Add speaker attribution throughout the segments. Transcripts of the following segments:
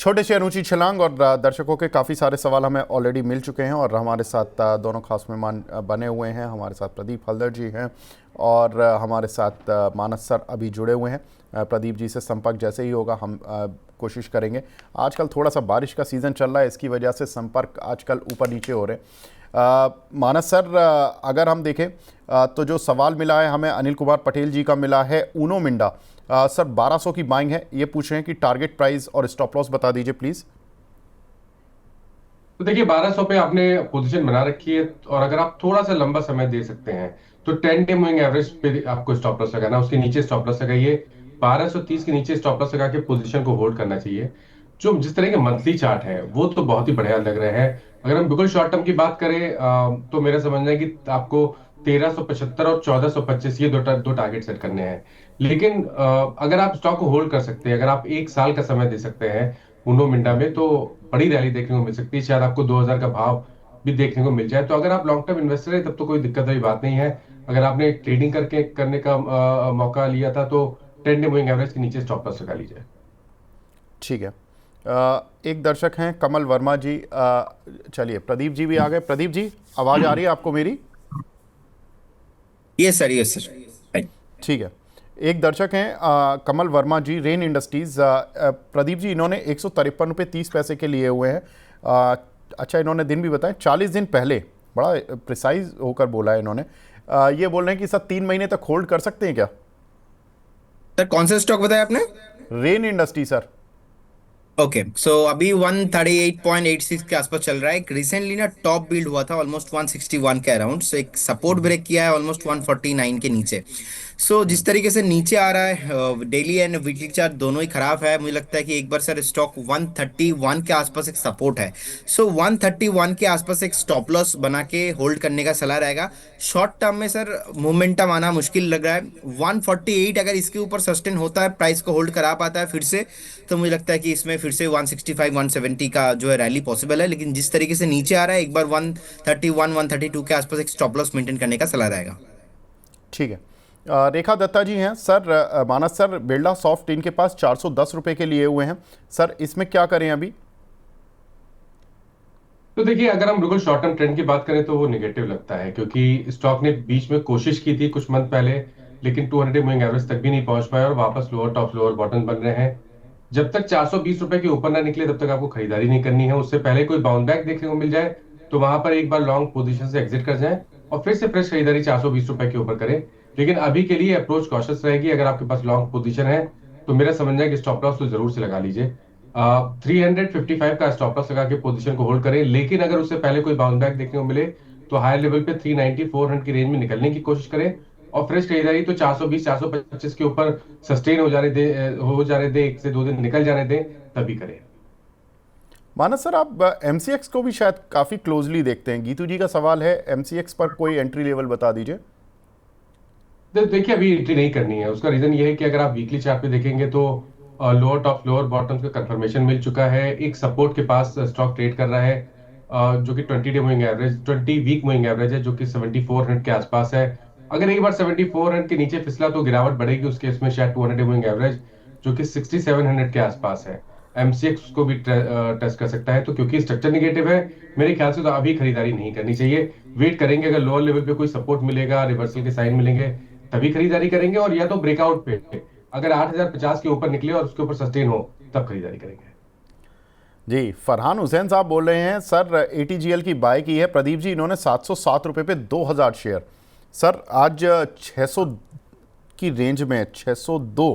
Speaker 1: छोटे शेयर ऊंची छलांग। और दर्शकों के काफ़ी सारे सवाल हमें ऑलरेडी मिल चुके हैं और हमारे साथ दोनों खास मेहमान बने हुए हैं। हमारे साथ प्रदीप हल्दर जी हैं और हमारे साथ मानस सर अभी जुड़े हुए हैं। प्रदीप जी से संपर्क जैसे ही होगा हम कोशिश करेंगे। आजकल थोड़ा सा बारिश का सीज़न चल रहा है, इसकी वजह से संपर्क आजकल ऊपर नीचे हो रहे हैं। मानस सर, अगर हम देखें तो जो सवाल मिला है हमें अनिल कुमार पटेल जी का मिला है ऊनो मिंडा। सर 1200 की बाइंग है, ये पूछ रहे हैं कि टारगेट प्राइस और स्टॉप लॉस बता दीजिए प्लीज।
Speaker 2: तो देखिए 1200 पे आपने पोजीशन बना रखी है और अगर आप थोड़ा सा लंबा समय दे सकते हैं तो 10 डे मूविंग एवरेज पे आपको स्टॉप लॉस लगाना, उसके नीचे स्टॉप लॉस लगाइए। 1230 के नीचे स्टॉप लॉस लगा के पोजीशन को होल्ड करना चाहिए। जो जिस तरह के मंथली चार्ट है वो तो बहुत ही बढ़िया लग रहे हैं। अगर हम बिल्कुल शॉर्ट टर्म की बात करें तो मेरा समझना है कि आपको 1375 और 1425 ये दो टारगेट सेट करने हैं। लेकिन अगर आप स्टॉक को होल्ड कर सकते हैं, अगर आप एक साल का समय दे सकते हैं उनो मिंडा में, तो बड़ी रैली देखने को मिल सकती है। शायद आपको 2000 का भाव भी देखने को मिल जाए। तो अगर आप लॉन्ग टर्म इन्वेस्टर है तब तो कोई दिक्कत वाली बात नहीं है। अगर आपने ट्रेडिंग करके करने का मौका लिया था तो 10 डे मूविंग एवरेज के नीचे स्टॉप लॉस लगा लीजिए।
Speaker 1: ठीक है। एक दर्शक हैं कमल वर्मा जी। चलिए प्रदीप जी भी आ गए। प्रदीप जी, आवाज़ आ रही है आपको मेरी?
Speaker 3: Yes sir, yes sir.
Speaker 1: ठीक है। एक दर्शक हैं कमल वर्मा जी, रेन इंडस्ट्रीज। प्रदीप जी, इन्होंने 153 रुपये 30 पैसे के लिए हुए हैं। अच्छा, इन्होंने दिन भी बताए, 40 दिन पहले। बड़ा प्रिसाइज होकर बोला है इन्होंने। ये बोल रहे हैं कि सर 3 महीने तक होल्ड कर सकते हैं क्या?
Speaker 3: सर कौन सा स्टॉक बताया आपने?
Speaker 1: Rain industry sir.
Speaker 3: ओके, सो अभी 138.86 के आसपास चल रहा है। एक रिसेंटली ना टॉप बिल्ड हुआ था ऑलमोस्ट 161 के अराउंड, सो एक सपोर्ट ब्रेक किया है ऑलमोस्ट 149 के नीचे। सो जिस तरीके से नीचे आ रहा है, डेली एंड वीकली चार्ट दोनों ही खराब है। मुझे लगता है कि एक बार सर स्टॉक 131 के आसपास एक सपोर्ट है, सो 131 के आसपास एक स्टॉप लॉस बना के होल्ड करने का सलाह रहेगा। शॉर्ट टर्म में सर मोमेंटम आना मुश्किल लग रहा है। 148 अगर इसके ऊपर सस्टेन होता है, प्राइस को होल्ड करा पाता है फिर से, तो मुझे लगता है कि इसमें फिर से 165 170 का जो है रैली पॉसिबल है। लेकिन जिस तरीके से नीचे आ रहा है, एक बार 131 132 के आसपास एक स्टॉप लॉस मेंटेन करने का सलाह रहेगा।
Speaker 1: ठीक है। रेखा दत्ता जी हैं सर। मानस सर, बिरला सॉफ्ट इनके पास 410 रुपये के लिए हुए हैं सर, इसमें क्या करें अभी?
Speaker 2: तो देखिए अगर हम बिल्कुल शॉर्ट टर्म ट्रेंड की बात करें तो वो निगेटिव लगता है, क्योंकि स्टॉक ने बीच में कोशिश की थी कुछ मंथ पहले, लेकिन 200 मूविंग एवरेज तक भी नहीं पहुंच पाया और वापस लोअर टॉप लोअर बॉटम बन रहे हैं। जब तक 420 रुपए के ऊपर ना निकले तब तक आपको खरीदारी नहीं करनी है। उससे पहले कोई बाउंड बैक देखने को मिल जाए तो वहां पर एक बार लॉन्ग पोजीशन से एग्जिट कर जाए और फिर से फ्रेश खरीदारी 420 रुपए के ऊपर करें। लेकिन अभी के लिए अप्रोच कॉशियस रहेगी। अगर आपके पास लॉन्ग पोजीशन है तो मेरा समझना है कि स्टॉप लॉस तो जरूर से लगा लीजिए। 355 का स्टॉप लॉस लगा के पोजीशन को होल्ड करें। लेकिन अगर उससे पहले कोई बाउंस बैक देखने को मिले तो हायर लेवल पे 390 400 की रेंज में निकलने की कोशिश करें और फ्रेश खरीदारी तो 420 425 के ऊपर सस्टेन हो जाने दे 1 से 2 दिन निकल जाने दें, तभी करें।
Speaker 1: मानस सर, आप एमसीएक्स को भी शायद काफ़ी क्लोजली देखते हैं। गीतू जी का सवाल है, एमसीएक्स पर कोई एंट्री लेवल बता दीजिए।
Speaker 2: देखिए अभी एंट्री नहीं करनी है। उसका रीजन ये है कि अगर आप वीकली चार्ट पे देखेंगे तो लोअर टॉप लोअर बॉटम्स का कंफर्मेशन मिल चुका है। एक सपोर्ट के पास स्टॉक ट्रेड कर रहा है, जो कि 20 वीक मूविंग एवरेज है, जो कि 7400 के आसपास है। अगर एक बार 7400 के नीचे फिसला तो गिरावट बढ़ेगी उसके इसमें शायद 200 मूविंग एवरेज, जो कि 6700 के आसपास है। एमसीएक्स को भी टेस्ट कर सकता है। तो क्योंकि स्ट्रक्चर निगेटिव है, मेरे ख्याल से तो अभी खरीदारी नहीं करनी चाहिए। वेट करेंगे, अगर लोअर लेवल पे कोई सपोर्ट मिलेगा, रिवर्सल के साइन मिलेंगे, तभी खरीदारी करेंगे। और या तो ब्रेकआउट पे अगर 8050 के ऊपर निकले और उसके ऊपर सस्टेन हो तब खरीदारी करेंगे।
Speaker 1: जी, फरहान हुसैन साहब बोल रहे हैं सर, एटीजीएल की बाय की है प्रदीप जी इन्होंने 707 रुपये पे 2000 शेयर। सर आज 600 की रेंज में 602,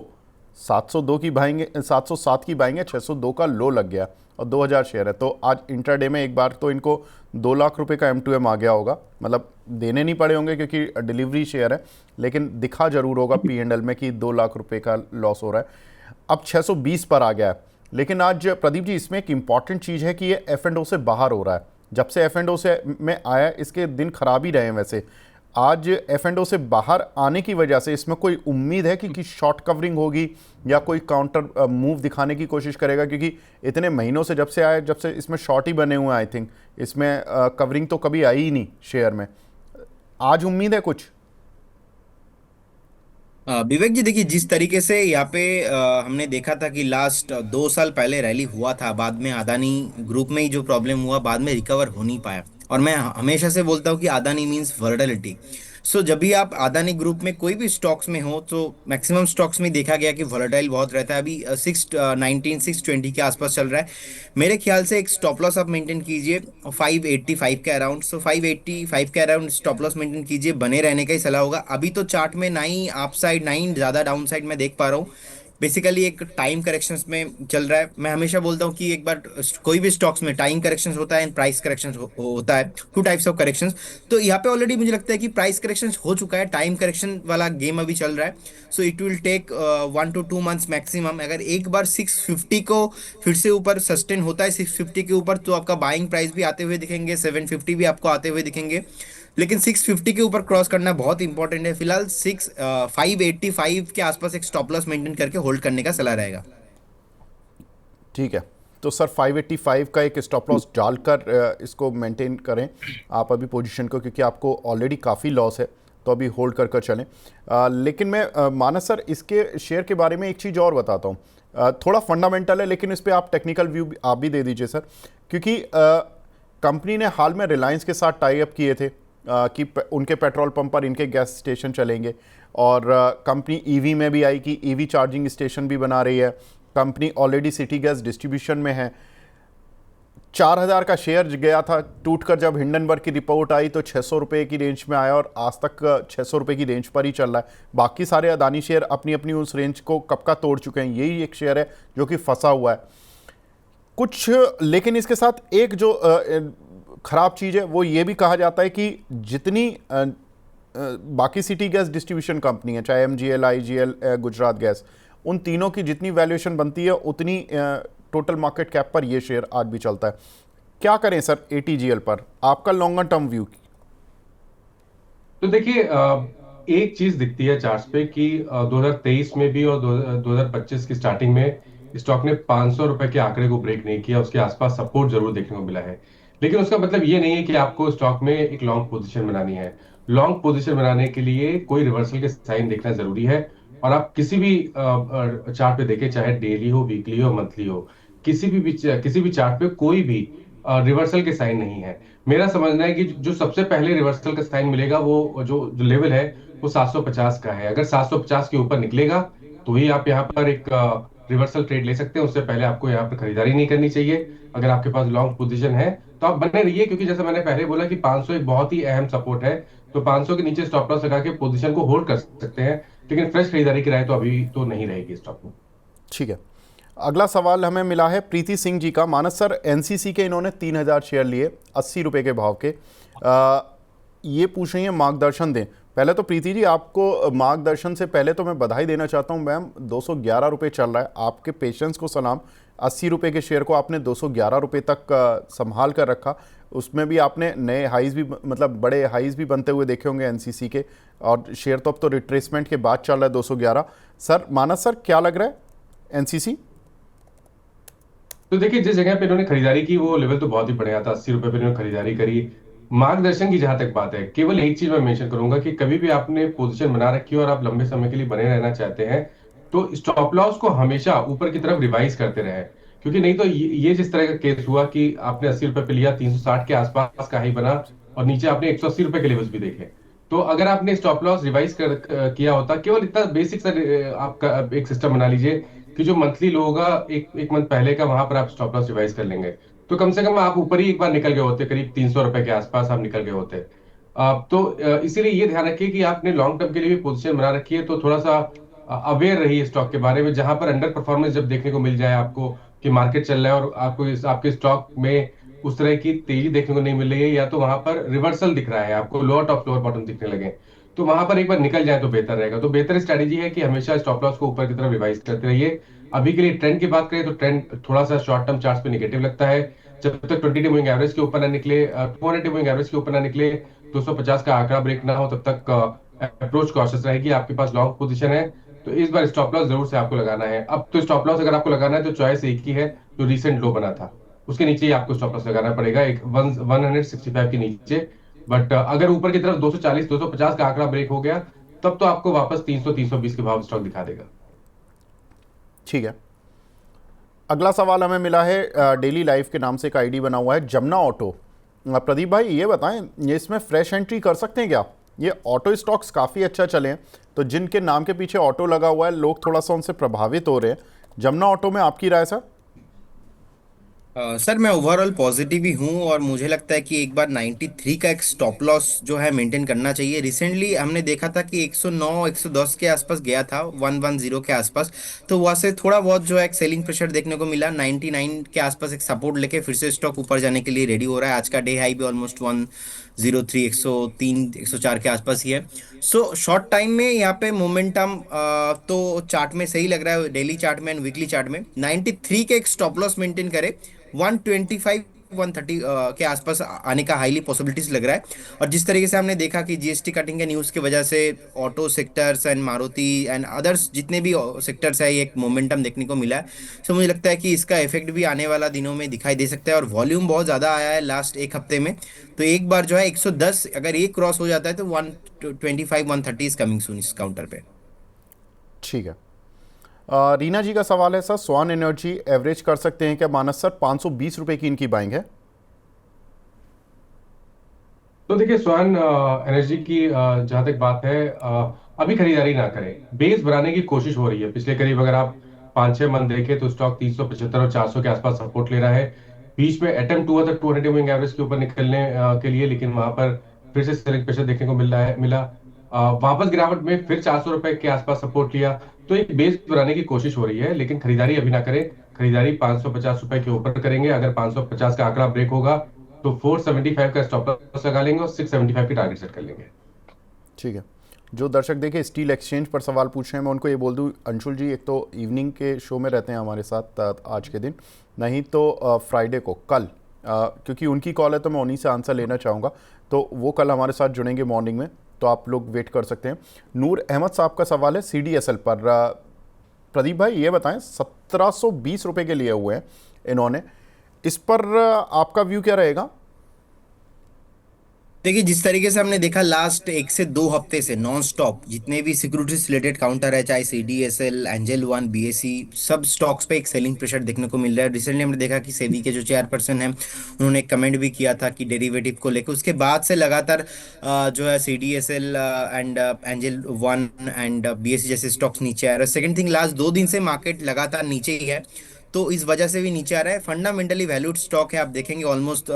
Speaker 1: 702 की बाएंगे, 707 की बाएंगे, 602 का लो लग गया और 2000 शेयर है। तो आज इंट्राडे में एक बार तो इनको 2 लाख रुपए का M2M आ गया होगा। मतलब देने नहीं पड़े होंगे क्योंकि डिलीवरी शेयर है, लेकिन दिखा जरूर होगा P&L में कि 2 लाख रुपए का लॉस हो रहा है। अब 620 पर आ गया है। लेकिन आज प्रदीप जी, इसमें एक इंपॉर्टेंट चीज़ है कि ये F&O से बाहर हो रहा है। जब से F&O से में आया, इसके दिन खराब ही रहे हैं वैसे। आज F&O से बाहर आने की वजह से इसमें कोई उम्मीद है कि शॉर्ट कवरिंग होगी या कोई काउंटर मूव दिखाने की कोशिश करेगा? क्योंकि इतने महीनों से जब से आए, जब से इसमें शॉर्ट ही बने हुए हैं, आई थिंक इसमें कवरिंग तो कभी आई ही नहीं शेयर में। आज उम्मीद है कुछ?
Speaker 3: विवेक जी देखिए, जिस तरीके से यहाँ पे हमने देखा था कि लास्ट 2 साल पहले रैली हुआ था, बाद में अदानी ग्रुप में ही जो प्रॉब्लम हुआ, बाद में रिकवर हो नहीं पाया। और मैं हमेशा से बोलता हूँ कि अदानी मीन्स वर्टिलिटी। सो जब भी आप अदानी ग्रुप में कोई भी स्टॉक्स में हो, तो मैक्सिमम स्टॉक्स में देखा गया कि वॉलेटाइल बहुत रहता है। अभी 619 620 के आसपास चल रहा है। मेरे ख्याल से एक स्टॉप लॉस आप मेंटेन कीजिए 585 के अराउंड। सो 585 के अराउंड स्टॉप लॉस मेंटेन कीजिए, बने रहने का ही सलाह होगा। अभी तो चार्ट में ना ही अप साइड ना ही ज्यादा डाउन साइड मैं देख पा रहा हूँ। बेसिकली एक टाइम करेक्शंस में चल रहा है। मैं हमेशा बोलता हूँ कि एक बार कोई भी स्टॉक्स में टाइम करेक्शंस होता है एंड प्राइस करेक्शंस होता है, टू टाइप्स ऑफ करेक्शंस। तो यहाँ पे ऑलरेडी मुझे लगता है कि प्राइस करेक्शंस हो चुका है, टाइम करेक्शन वाला गेम अभी चल रहा है। So it will take 1 to 2 months maximum. अगर एक बार 650 को फिर से ऊपर सस्टेन होता है 650 के ऊपर, तो आपका बाइंग प्राइस भी आते हुए दिखेंगे, 750 भी आपको आते हुए दिखेंगे। लेकिन 650 के ऊपर क्रॉस करना बहुत इंपॉर्टेंट है। फिलहाल 585 के आसपास एक स्टॉप लॉस मेंटेन करके होल्ड करने का सलाह रहेगा।
Speaker 1: ठीक है, तो सर 585 का एक स्टॉप लॉस डालकर इसको मेंटेन करें आप अभी पोजीशन को, क्योंकि आपको ऑलरेडी काफ़ी लॉस है, तो अभी होल्ड कर कर चलें। लेकिन मैं मानस सर इसके शेयर के बारे में एक चीज़ और बताता हूँ। थोड़ा फंडामेंटल है, लेकिन इस पर आप टेक्निकल व्यू आप भी दे दीजिए सर, क्योंकि कंपनी ने हाल में रिलायंस के साथ टाई अप किए थे कि उनके पेट्रोल पंप पर इनके गैस स्टेशन चलेंगे, और कंपनी ईवी में भी आई कि ईवी चार्जिंग स्टेशन भी बना रही है। Company already city gas distribution में है। 4000 का शेयर गया था टूटकर, जब हिंडनबर्ग की रिपोर्ट आई तो 600 रुपये की रेंज में आया, और आज तक 600 रुपये की रेंज पर ही चल रहा है। बाकी सारे अदानी शेयर अपनी अपनी उस रेंज को कब का तोड़ चुके हैं, यही एक शेयर है जो कि फंसा हुआ है कुछ। लेकिन इसके साथ एक जो खराब चीज़ है वो ये भी कहा जाता है कि जितनी बाकी सिटी गैस डिस्ट्रीब्यूशन कंपनी है, चाहे एमजीएल, आईजीएल, गुजरात गैस, उन तीनों की जितनी वैल्यूएशन बनती है उतनी टोटल मार्केट कैप पर ये शेयर आज भी चलता है। क्या करें सर एटीजीएल पर, आपका लॉन्गर टर्म व्यू?
Speaker 2: तो देखिए, एक चीज दिखती है चार्ट्स पे कि 2023 में भी और 2025 की स्टार्टिंग में स्टॉक ने 500 रुपए के आंकड़े को ब्रेक नहीं किया। उसके आसपास सपोर्ट जरूर देखने को मिला है, लेकिन उसका मतलब ये नहीं है कि आपको स्टॉक में एक लॉन्ग पोजीशन बनानी है। लॉन्ग पोजीशन बनाने के लिए कोई रिवर्सल के साइन देखना जरूरी है। और आप किसी भी चार्ट पे देखें, चाहे डेली हो, वीकली हो, मंथली हो, किसी भी चार्ट पे कोई भी रिवर्सल के साइन नहीं है। मेरा समझना है कि जो सबसे पहले रिवर्सल का साइन मिलेगा, वो जो लेवल है वो 750 का है। अगर 750 के ऊपर निकलेगा तो ही आप यहाँ पर एक रिवर्सल ट्रेड ले सकते हैं। उससे पहले आपको यहाँ पर खरीदारी नहीं करनी चाहिए। अगर आपके पास लॉन्ग पोजीशन है तो आप बने रहिए, क्योंकि जैसे मैंने पहले बोला कि 500 एक बहुत ही अहम सपोर्ट है। तो 500 के नीचे स्टॉप लॉस लगा के पोजीशन को होल्ड कर सकते हैं, लेकिन फ्रेश खरीदारी की राय तो अभी तो नहीं रहेगी स्टॉक में।
Speaker 1: ठीक है, अगला सवाल हमें मिला है प्रीति सिंह जी का। मानस सर एनसीसी के इन्होंने 3000 शेयर लिए 80 रुपये के भाव के। ये पूछ रही हैं मार्गदर्शन दें। पहले तो प्रीति जी आपको मार्गदर्शन से पहले तो मैं बधाई देना चाहता हूं मैम, 211 रुपये चल रहा है, आपके पेशेंस को सलाम। 80 रुपये के शेयर को आपने 211 रुपये तक संभाल कर रखा। उसमें भी आपने नए हाइज भी, मतलब बड़े हाइज भी बनते हुए देखे होंगे एनसीसी के, और शेयर तो अब तो रिट्रेसमेंट के बाद चल रहा है 211। सर मानस सर क्या लग रहा है एनसीसी?
Speaker 2: तो देखिए, जिस जगह पे इन्होंने खरीदारी की वो लेवल तो बहुत ही बढ़िया था। 80 रुपए पे इन्होंने खरीदारी करी। मार्गदर्शन की जहां तक बात है, केवल एक चीज मैं मेंशन करूंगा कि कभी भी आपने पोजीशन बना रखी हो और आप लंबे समय के लिए बने रहना चाहते हैं, तो स्टॉप लॉस को हमेशा ऊपर की तरफ रिवाइज करते रहे। क्योंकि नहीं तो ये जिस तरह का केस हुआ कि आपने 80 रुपए पे लिया, 360 के आसपास का हाई बना और नीचे आपने 180 रुपए के लेवल्स भी देखे। तो अगर आपने स्टॉप लॉस रिवाइज किया होता, केवल इतना बेसिक सा आपका एक सिस्टम बना लीजिए कि जो मंथली लो होगा एक मंथ पहले का, वहां पर आप स्टॉप लॉस रिवाइज कर लेंगे, तो कम से कम आप ऊपर ही एक बार निकल गए होते। करीब 300 रुपए के आसपास आप निकल गए होते। तो इसीलिए ये ध्यान रखिए कि आपने लॉन्ग टर्म के लिए भी पोजीशन बना रखी है, तो थोड़ा सा अवेयर रहिए स्टॉक के बारे में। जहां पर अंडर परफॉर्मेंस जब देखने को मिल जाए आपको कि मार्केट चल रहा है और आपको आपके स्टॉक में उस तरह की तेजी देखने को नहीं मिल रही है, या तो वहां पर रिवर्सल दिख रहा है, आपको लोअर टॉप लोअर बॉटम दिखने लगे, तो वहां पर एक बार निकल जाए तो बेहतर रहेगा। तो बेहतर स्ट्रेटेजी है कि हमेशा स्टॉप लॉस को ऊपर की तरफ रिवाइज करते रहिए। अभी के लिए ट्रेंड की बात करें तो ट्रेंड थोड़ा सा शॉर्ट टर्म चार्ट्स पे नेगेटिव लगता है। जब तक 20 डे मूविंग एवरेज के ऊपर ना निकले, 200 डे मूविंग एवरेज के ऊपर ना निकले, 250 का आंकड़ा ब्रेक ना हो, तब तक अप्रोच कॉशियस रहेगी। आपके पास लॉन्ग पोजीशन है तो इस बार स्टॉप लॉस जरूर से आपको लगाना है। अब तो स्टॉप लॉस अगर आपको लगाना है तो चॉइस एक ही है, जो रिसेंट लो बना था उसके नीचे ही आपको स्टॉप लॉस लगाना पड़ेगा, एक 165 के नीचे। बट अगर ऊपर की तरफ 240 250 का आंकड़ा ब्रेक हो गया तब तो आपको वापस 300 320 के भाव स्टॉक दिखा देगा।
Speaker 1: ठीक है। अगला सवाल हमें मिला है डेली लाइफ के नाम से एक आईडी बना हुआ है जमुना ऑटो। प्रदीप भाई ये बताएं, ये इसमें फ्रेश एंट्री कर सकते हैं क्या? ये ऑटो स्टॉक्स काफ़ी अच्छा चले हैं, तो जिनके नाम के पीछे ऑटो लगा हुआ है लोग थोड़ा सा उनसे प्रभावित हो रहे हैं। जमुना ऑटो में आपकी राय सर?
Speaker 3: सर मैं ओवरऑल पॉजिटिव ही हूँ और मुझे लगता है कि एक बार 93 का एक स्टॉप लॉस जो है मेंटेन करना चाहिए। रिसेंटली हमने देखा था कि 109 110 के आसपास गया था, 110 के आसपास। तो वहाँ से थोड़ा बहुत जो है एक सेलिंग प्रेशर देखने को मिला। 99 के आसपास एक सपोर्ट लेके फिर से स्टॉक ऊपर जाने के लिए रेडी हो रहा है। आज का डे हाई भी ऑलमोस्ट 103 103 104 के आसपास ही है। सो शॉर्ट टाइम में यहाँ पे मोमेंटम तो चार्ट में सही लग रहा है, डेली चार्ट में एंड वीकली चार्ट में 93 के एक स्टॉप लॉस मेंटेन करे। 125 130 के आसपास आने का हाईली पॉसिबिलिटीज लग रहा है। और जिस तरीके से हमने देखा कि जीएसटी कटिंग के न्यूज़ की वजह से auto sectors and Maruti and others जितने भी सेक्टर्स है, ये एक मोमेंटम देखने को मिला है। सो मुझे लगता है कि इसका इफेक्ट भी आने वाला दिनों में दिखाई दे सकता है। और वॉल्यूम बहुत ज़्यादा आया है लास्ट एक हफ्ते में। तो एक बार जो है 110 अगर ये क्रॉस हो जाता है तो 125 130 इज कमिंग सून इस काउंटर पे।
Speaker 1: ठीक है। रीना जी का सवाल है सर, स्वान एनर्जी एवरेज कर सकते हैं क्या मानस सर? 520 रुपए की इनकी बाइंग है।
Speaker 2: तो देखिए, स्वान एनर्जी की जहां तक बात है, अभी खरीदारी ना करें। बेस बनाने की कोशिश हो रही है। पिछले करीब अगर आप 5-6 मंथ देखें तो स्टॉक 375 और 400 के आसपास सपोर्ट ले रहा है। बीच में अटेम्प्ट हुआ था 200 मूविंग एवरेज के ऊपर निकलने के लिए, लेकिन वहां पर फिर से सेलिंग प्रेशर देखने को मिला। वापस गिरावट में फिर 400 रुपए के आसपास सपोर्ट लिया। तो एक बेस बनाने की कोशिश हो रही है, लेकिन खरीदारी अभी ना करें। खरीदारी 550 रुपए के ऊपर करेंगे। अगर 550 का आंकड़ा ब्रेक होगा तो 475 का स्टॉप लॉस लगा लेंगे और 675 की टारगेट सेट कर लेंगे।
Speaker 1: ठीक है। जो दर्शक देखे स्टील एक्सचेंज पर सवाल पूछ रहे हैं, मैं उनको ये बोल दूं, अंशुल जी एक तो इवनिंग के शो में रहते हैं हमारे साथ आज के दिन, नहीं तो फ्राइडे को कल, क्योंकि उनकी कॉल है तो मैं उन्हीं से आंसर लेना चाहूँगा। तो वो कल हमारे साथ जुड़ेंगे मॉर्निंग में, तो आप लोग वेट कर सकते हैं। नूर अहमद साहब का सवाल है CDSL पर। प्रदीप भाई ये बताएं, 1720 रुपये के लिए हुए हैं इन्होंने, इस पर आपका व्यू क्या रहेगा?
Speaker 3: देखिए, जिस तरीके से हमने देखा लास्ट 1 से 2 हफ्ते से नॉन स्टॉप जितने भी सिक्योरिटीज रिलेटेड काउंटर है, चाहे CDSL, एंजल वन, BSE, सब स्टॉक्स पे एक सेलिंग प्रेशर देखने को मिल रहा है। रिसेंटली हमने देखा कि सेबी के जो चेयरपर्सन हैं उन्होंने एक कमेंट भी किया था कि डेरिवेटिव को लेकर। उसके बाद से लगातार जो है CDSL and angel one and BSE जैसे स्टॉक्स नीचे आ रहे हैं। सेकंड थिंग, लास्ट 2 दिन से मार्केट लगातार नीचे ही है, तो इस वजह से भी नीचे आ रहा है। फंडामेंटली वैल्यूड स्टॉक है, आप देखेंगे ऑलमोस्ट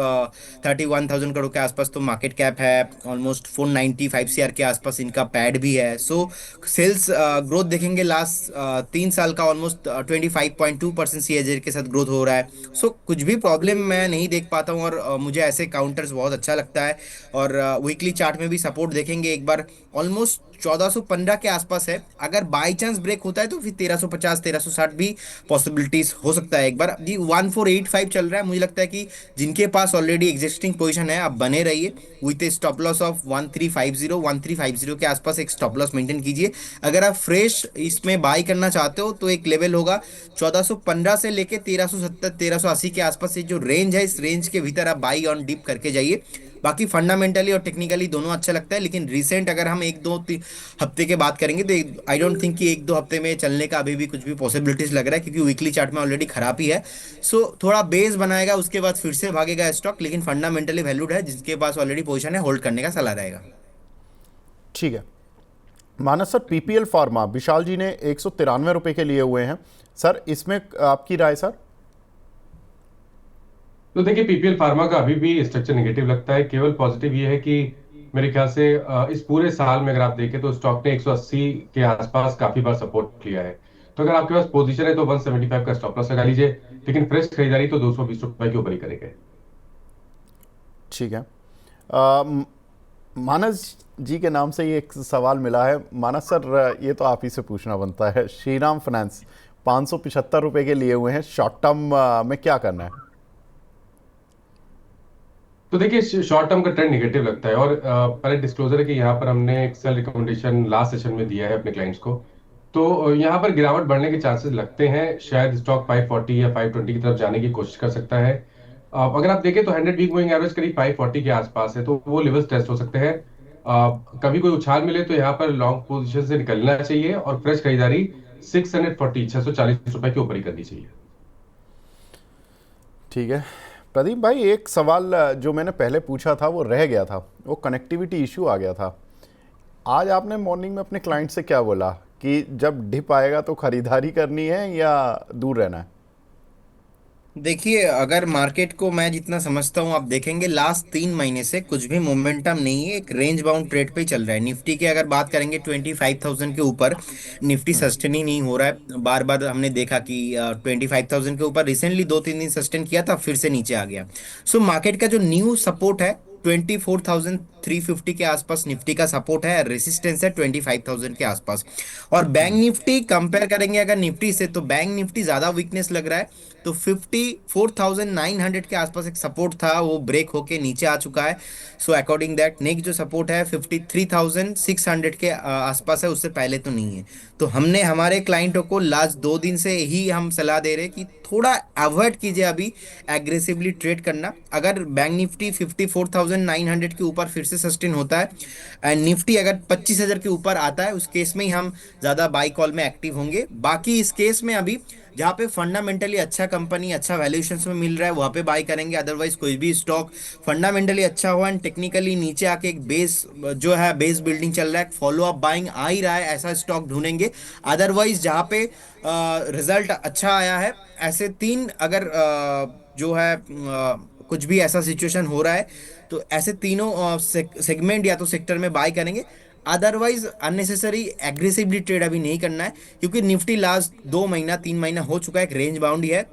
Speaker 3: 31,000 करोड़ के आसपास तो मार्केट कैप है। ऑलमोस्ट 495 CR के आसपास इनका पैड भी है। सो सेल्स ग्रोथ देखेंगे लास्ट 3 साल का ऑलमोस्ट 25.2% CAGR के साथ ग्रोथ हो रहा है। सो कुछ भी प्रॉब्लम मैं नहीं देख पाता हूँ और मुझे ऐसे काउंटर्स बहुत अच्छा लगता है। और वीकली चार्ट में भी सपोर्ट देखेंगे एक बार ऑलमोस्ट 1415 के आसपास है। अगर बाई चांस ब्रेक होता है तो फिर 1350 1360 भी पॉसिबिलिटीज हो सकता है। एक बार जी 1485 चल रहा है। मुझे लगता है कि जिनके पास ऑलरेडी एग्जिस्टिंग पोजीशन है आप बने रहिए with A stop loss of 1350 के आसपास एक स्टॉप लॉस मेंटेन कीजिए। अगर आप फ्रेश इसमें बाई करना चाहते हो तो एक लेवल होगा 1415 से लेके 1370 1380 के आसपास। ये जो रेंज है, इस रेंज के भीतर आप बाई ऑन डिप करके जाइए। बाकी फंडामेंटली और टेक्निकली दोनों अच्छा लगता है, लेकिन रिसेंट अगर हम 1-2 हफ्ते के बात करेंगे तो आई डोंट थिंक कि 1-2 हफ्ते में चलने का अभी भी कुछ भी पॉसिबिलिटीज लग रहा है, क्योंकि वीकली चार्ट में ऑलरेडी खराब ही है। सो थोड़ा बेस बनाएगा, उसके बाद फिर से भागेगा स्टॉक, लेकिन फंडामेंटली वैल्यूड है। जिसके पास ऑलरेडी पोजीशन है होल्ड करने का सलाह रहेगा।
Speaker 1: ठीक है। मानस सर, PPL फार्मा विशाल जी ने 193 रुपये के लिए हुए हैं सर, इसमें आपकी राय सर?
Speaker 2: तो देखिए, पीपीएल फार्मा का अभी भी स्ट्रक्चर नेगेटिव लगता है। केवल पॉजिटिव ये है कि मेरे ख्याल से इस पूरे साल में अगर आप देखें तो स्टॉक ने 180 के आसपास काफी बार सपोर्ट लिया है। तो अगर आपके पास पोजीशन है तो 175 का स्टॉप लॉस लगा लीजिए, लेकिन फ्रेश खरीदारी तो 220 रुपए के ऊपर ही करेंगे।
Speaker 1: ठीक है। मानस जी के नाम से ये एक सवाल मिला है। मानस सर, ये तो आप ही से पूछना बनता है। श्रीराम फाइनेंस 575 रुपये के लिए हुए हैं, शॉर्ट टर्म में क्या करना है?
Speaker 2: तो देखिए, शॉर्ट टर्म का ट्रेंड निगेटिव लगता है। और पहले डिस्क्लोजर है कि यहाँ पर हमने एक सेल रिकमेंडेशन लास्ट सेशन में दिया है अपने क्लाइंट्स को। तो यहाँ पर गिरावट बढ़ने के चांसेस लगते हैं। शायद स्टॉक 540 या 520 की तरफ जाने की कोशिश कर सकता है। अगर आप देखें तो 100 वीक मूविंग एवरेज करीब 540 के आसपास है, तो वो लेवल्स टेस्ट हो सकते हैं। कभी कोई उछाल मिले तो यहाँ पर लॉन्ग पोजीशन से निकलना चाहिए और फ्रेश खरीदारी 640 के ऊपर ही करनी चाहिए।
Speaker 1: ठीक है प्रदीप भाई, एक सवाल जो मैंने पहले पूछा था वो रह गया था, वो कनेक्टिविटी इशू आ गया था। आज आपने मॉर्निंग में अपने क्लाइंट से क्या बोला कि जब डिप आएगा तो खरीदारी करनी है या दूर रहना है?
Speaker 3: देखिए, अगर मार्केट को मैं जितना समझता हूँ, आप देखेंगे लास्ट 3 महीने से कुछ भी मोमेंटम नहीं है, एक रेंज बाउंड ट्रेड पे ही चल रहा है। निफ्टी की अगर बात करेंगे 25,000 के ऊपर निफ्टी सस्टेन ही नहीं हो रहा है। बार बार हमने देखा कि 25,000 के ऊपर रिसेंटली 2-3 दिन सस्टेन किया था, फिर से नीचे आ गया। सो मार्केट का जो न्यू सपोर्ट है 24,350 के आसपास निफ्टी का सपोर्ट है, रेसिस्टेंस है 25,000 के आसपास। और बैंक निफ्टी कंपेयर करेंगे अगर निफ्टी से, तो बैंक निफ्टी ज्यादा वीकनेस लग रहा है। तो 54,900 के आसपास एक सपोर्ट था, वो ब्रेक होके नीचे आ चुका है। सो अकॉर्डिंग दैट नेक्स्ट जो सपोर्ट है 53,600 के आसपास है, उससे पहले तो नहीं है। तो हमने हमारे क्लाइंटों को लास्ट 2 दिन से ही हम सलाह दे रहे हैं कि थोड़ा अवॉइड कीजिए अभी एग्रेसिवली ट्रेड करना। अगर बैंक निफ्टी 54,900 के ऊपर फिर से सस्टेन होता है एंड निफ्टी अगर 25,000 के ऊपर आता है, उस केस में ही हम ज़्यादा बाई कॉल में एक्टिव होंगे। बाकी इस केस में अभी जहाँ पे फंडामेंटली अच्छा कंपनी अच्छा वैल्यूएशन में मिल रहा है वहाँ पे बाई करेंगे। अदरवाइज कोई भी स्टॉक फंडामेंटली अच्छा हुआ एंड टेक्निकली नीचे आके एक बेस जो है बेस बिल्डिंग चल रहा है, फॉलो अप बाइंग आ ही रहा है, ऐसा स्टॉक ढूंढेंगे। अदरवाइज जहाँ पे रिजल्ट अच्छा आया है, ऐसे तीन अगर जो है कुछ भी ऐसा सिचुएशन हो रहा है, तो ऐसे तीनों सेगमेंट या तो सेक्टर में बाय करेंगे। अदरवाइज अननेसेसरी एग्रेसिवली ट्रेड अभी नहीं करना है, क्योंकि निफ्टी लास्ट 2 महीना 3 महीना हो चुका है, एक रेंज बाउंड ही है।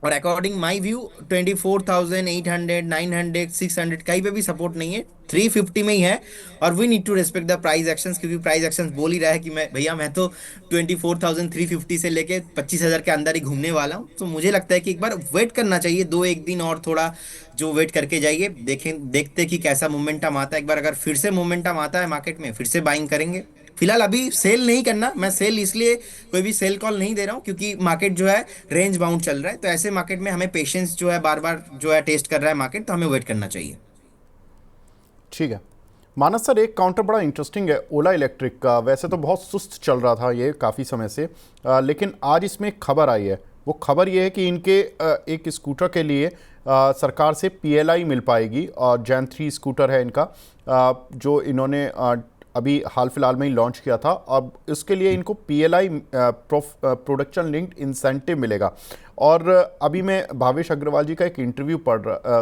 Speaker 3: और अकॉर्डिंग माई व्यू 24,800 900 600 कहीं पे भी सपोर्ट नहीं है, 350 में ही है। और we need to respect the price actions, क्योंकि प्राइस एक्शंस बोल ही रहा है कि मैं भैया मैं तो 24,350 से लेके 25,000 के अंदर ही घूमने वाला हूँ। तो मुझे लगता है कि एक बार वेट करना चाहिए, 2-1 दिन और थोड़ा जो वेट करके जाइए, देखें देखते कि कैसा मोमेंटम आता है। एक बार अगर फिर से मोमेंटम आता है मार्केट में, फिर से बाइंग करेंगे। फिलहाल अभी सेल नहीं करना, मैं सेल इसलिए कोई भी सेल कॉल नहीं दे रहा हूँ क्योंकि मार्केट जो है रेंज बाउंड चल रहा है। तो ऐसे मार्केट में हमें पेशेंस जो है बार बार जो है टेस्ट कर रहा है मार्केट, तो हमें वेट करना चाहिए।
Speaker 1: ठीक है मानस सर, एक काउंटर बड़ा इंटरेस्टिंग है ओला इलेक्ट्रिक का। वैसे तो बहुत सुस्त चल रहा था ये काफ़ी समय से, लेकिन आज इसमें एक खबर आई है। वो खबर ये है कि इनके एक स्कूटर के लिए सरकार से पीएलआई मिल पाएगी, और जैन 3 स्कूटर है इनका, जो इन्होंने अभी हाल फिलहाल में ही लॉन्च किया था। अब इसके लिए इनको पीएलआई प्रोडक्शन लिंक्ड इंसेंटिव मिलेगा। और अभी मैं भावेश अग्रवाल जी का एक इंटरव्यू